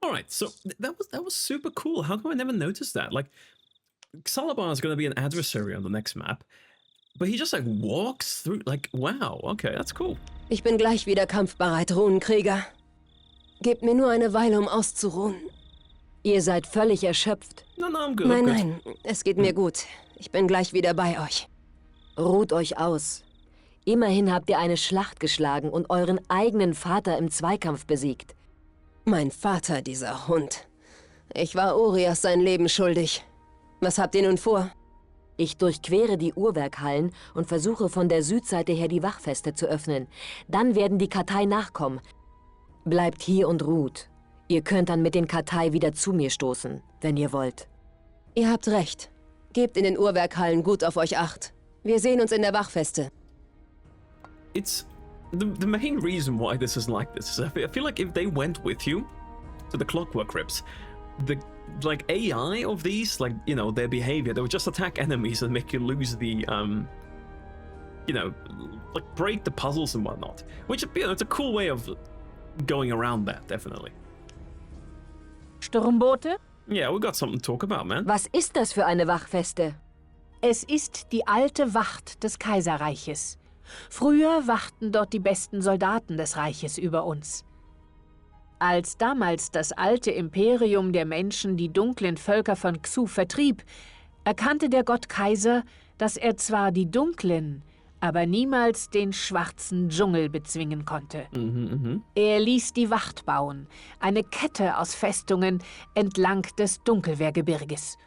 Alright, so that was super cool. How come I never noticed that? Like, Xalabar is going to be an adversary on the next map, but he just like walks through, like, wow, okay, that's cool. Ich bin gleich wieder kampfbereit, Runenkrieger. Gebt mir nur eine Weile, um auszuruhen. Ihr seid völlig erschöpft. No, I'm good. Nein, es geht mir gut. Ich bin gleich wieder bei euch. Ruht euch aus. Immerhin habt ihr eine Schlacht geschlagen und euren eigenen Vater im Zweikampf besiegt. Mein Vater, dieser Hund. Ich war Urias sein Leben schuldig. Was habt ihr nun vor? Ich durchquere die Uhrwerkhallen und versuche von der Südseite her die Wachfeste zu öffnen. Dann werden die Kathai nachkommen. Bleibt hier und ruht. Ihr könnt dann mit den Kathai wieder zu mir stoßen, wenn ihr wollt. Ihr habt recht. Gebt in den Uhrwerkhallen gut auf euch Acht. Wir sehen uns in der Wachfeste. it's the main reason why this is like this is I feel like if they went with you to the Clockwork Crypts, the like AI of these, like, you know, their behavior, they would just attack enemies and make you lose the you know, like break the puzzles and whatnot, which, you know, it's a cool way of going around that, definitely. Sturmboote? Yeah, we got something to talk about, man. Was ist das für eine Wachfeste? Es ist die alte Wacht des Kaiserreiches. Früher wachten dort die besten Soldaten des Reiches über uns. Als damals das alte Imperium der Menschen die dunklen Völker von Xu vertrieb, erkannte der Gott Kaiser, dass er zwar die dunklen, aber niemals den schwarzen Dschungel bezwingen konnte. Er ließ die Wacht bauen, eine Kette aus Festungen entlang des Dunkelwehrgebirges.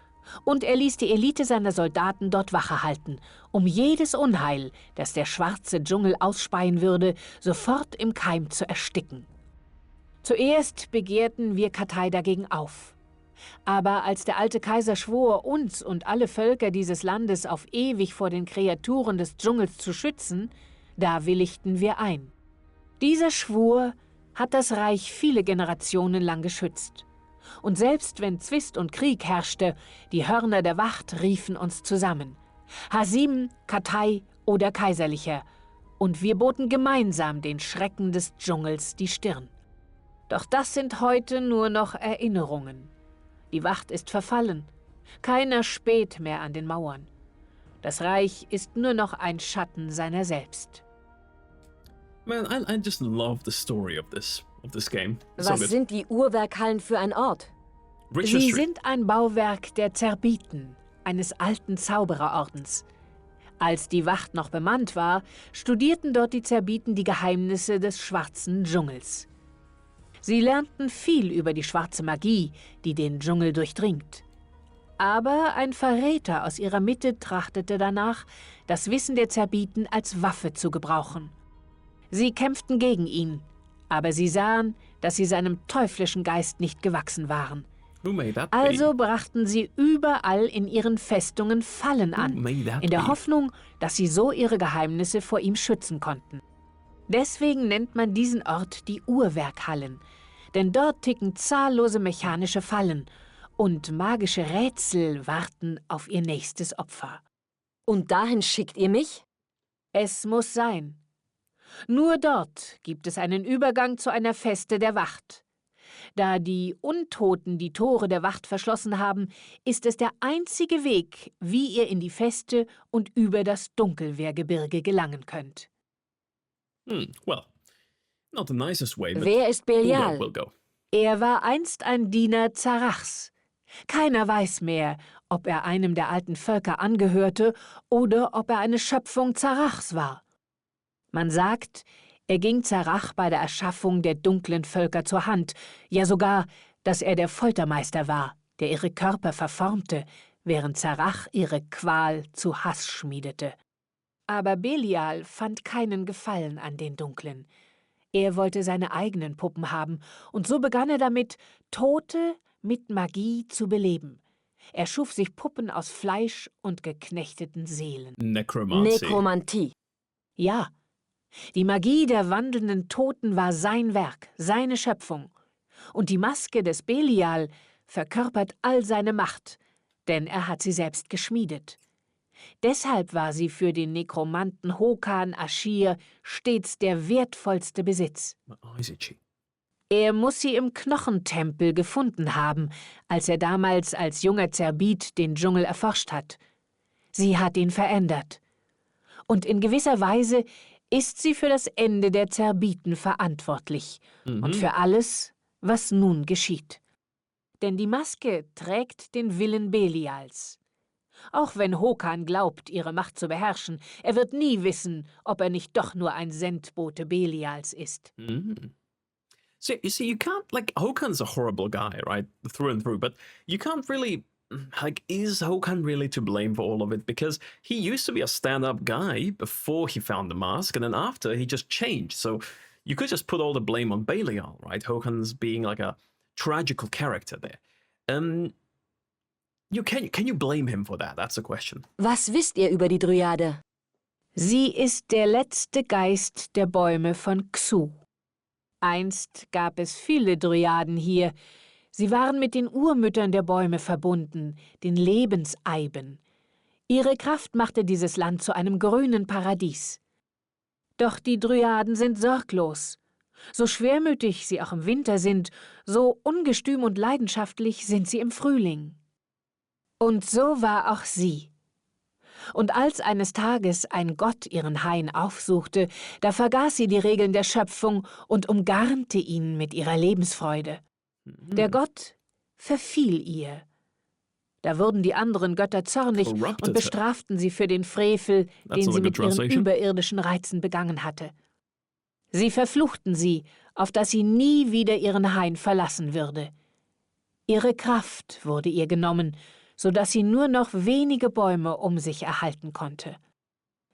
Und er ließ die Elite seiner Soldaten dort Wache halten, um jedes Unheil, das der schwarze Dschungel ausspeien würde, sofort im Keim zu ersticken. Zuerst begehrten wir Kathai dagegen auf. Aber als der alte Kaiser schwor, uns und alle Völker dieses Landes auf ewig vor den Kreaturen des Dschungels zu schützen, da willigten wir ein. Dieser Schwur hat das Reich viele Generationen lang geschützt. Und selbst wenn Zwist und Krieg herrschte, die Hörner der Wacht riefen uns zusammen. Hasim, Kathai oder Kaiserlicher. Und wir boten gemeinsam den Schrecken des Dschungels die Stirn. Doch das sind heute nur noch Erinnerungen. Die Wacht ist verfallen. Keiner späht mehr an den Mauern. Das Reich ist nur noch ein Schatten seiner selbst. Man, I just love the story of this game. Was sind die Uhrwerkhallen für ein Ort? Sie sind ein Bauwerk der Zerbiten, eines alten Zaubererordens. Als die Wacht noch bemannt war, studierten dort die Zerbiten die Geheimnisse des schwarzen Dschungels. Sie lernten viel über die schwarze Magie, die den Dschungel durchdringt. Aber ein Verräter aus ihrer Mitte trachtete danach, das Wissen der Zerbiten als Waffe zu gebrauchen. Sie kämpften gegen ihn, aber sie sahen, dass sie seinem teuflischen Geist nicht gewachsen waren. Also brachten sie überall in ihren Festungen Fallen an, in der Hoffnung, dass sie so ihre Geheimnisse vor ihm schützen konnten. Deswegen nennt man diesen Ort die Uhrwerkhallen, denn dort ticken zahllose mechanische Fallen und magische Rätsel warten auf ihr nächstes Opfer. Und dahin schickt ihr mich? Es muss sein. Nur dort gibt es einen Übergang zu einer Feste der Wacht. Da die Untoten die Tore der Wacht verschlossen haben, ist es der einzige Weg, wie ihr in die Feste und über das Dunkelwehrgebirge gelangen könnt. Well, not the nicest way, but wer ist Belial? We'll go. Er war einst ein Diener Zarachs. Keiner weiß mehr, ob er einem der alten Völker angehörte oder ob er eine Schöpfung Zarachs war. Man sagt, er ging Zarach bei der Erschaffung der dunklen Völker zur Hand, ja sogar, dass er der Foltermeister war, der ihre Körper verformte, während Zarach ihre Qual zu Hass schmiedete. Aber Belial fand keinen Gefallen an den Dunklen. Er wollte seine eigenen Puppen haben, und so begann er damit, Tote mit Magie zu beleben. Er schuf sich Puppen aus Fleisch und geknechteten Seelen. Nekromantie. Ja, die Magie der wandelnden Toten war sein Werk, seine Schöpfung. Und die Maske des Belial verkörpert all seine Macht, denn er hat sie selbst geschmiedet. Deshalb war sie für den Nekromanten Hokan Ashir stets der wertvollste Besitz. Er muss sie im Knochentempel gefunden haben, als er damals als junger Zerbit den Dschungel erforscht hat. Sie hat ihn verändert. Und in gewisser Weise ist sie für das Ende der Zerbiten verantwortlich und für alles, was nun geschieht. Denn die Maske trägt den Willen Belials. Auch wenn Hokan glaubt, ihre Macht zu beherrschen, er wird nie wissen, ob er nicht doch nur ein Sendbote Belials ist. So, you see, you can't, like, Hokan's a horrible guy, right? Through and through, but you can't really, like, is Hokan really to blame for all of it? Because he used to be a stand-up guy before he found the mask, and then after, he just changed. So you could just put all the blame on Belial, right? Hokan's being like a tragical character there. Can you blame him for that? That's the question. Was wisst ihr über die Dryade? Sie ist der letzte Geist der Bäume von Xu. Einst gab es viele Dryaden hier. Sie waren mit den Urmüttern der Bäume verbunden, den Lebenseiben. Ihre Kraft machte dieses Land zu einem grünen Paradies. Doch die Dryaden sind sorglos. So schwermütig sie auch im Winter sind, so ungestüm und leidenschaftlich sind sie im Frühling. Und so war auch sie. Und als eines Tages ein Gott ihren Hain aufsuchte, da vergaß sie die Regeln der Schöpfung und umgarnte ihn mit ihrer Lebensfreude. Der Gott verfiel ihr. Da wurden die anderen Götter zornig und bestraften sie für den Frevel, den sie mit ihren überirdischen Reizen begangen hatte. Sie verfluchten sie, auf dass sie nie wieder ihren Hain verlassen würde. Ihre Kraft wurde ihr genommen, so dass sie nur noch wenige Bäume um sich erhalten konnte.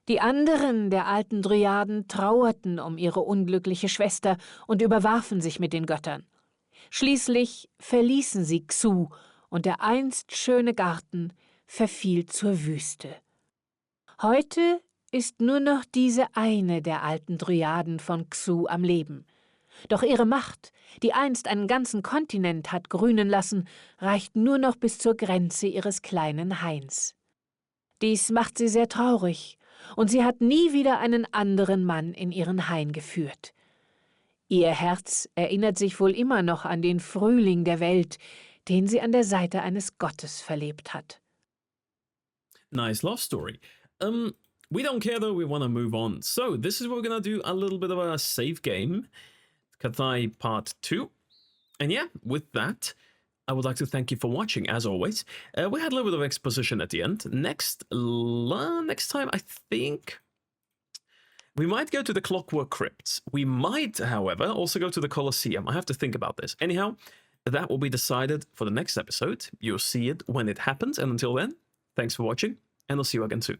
Die anderen der alten Dryaden trauerten um ihre unglückliche Schwester und überwarfen sich mit den Göttern. Schließlich verließen sie Xu, und der einst schöne Garten verfiel zur Wüste. Heute ist nur noch diese eine der alten Dryaden von Xu am Leben. Doch ihre Macht, die einst einen ganzen Kontinent hat grünen lassen, reicht nur noch bis zur Grenze ihres kleinen Hains. Dies macht sie sehr traurig, und sie hat nie wieder einen anderen Mann in ihren Hain geführt. Ihr Herz erinnert sich wohl immer noch an den Frühling der Welt, den sie an der Seite eines Gottes verlebt hat. Nice love story. We don't care though, we want to move on. So, this is what we're going to do, a little bit of a save game. Kathai Part 2. And yeah, with that, I would like to thank you for watching, as always. We had a little bit of exposition at the end. Next time, I think we might go to the Clockwork Crypts. We might, however, also go to the Colosseum. I have to think about this. Anyhow, that will be decided for the next episode. You'll see it when it happens. And until then, thanks for watching, and I'll see you again soon.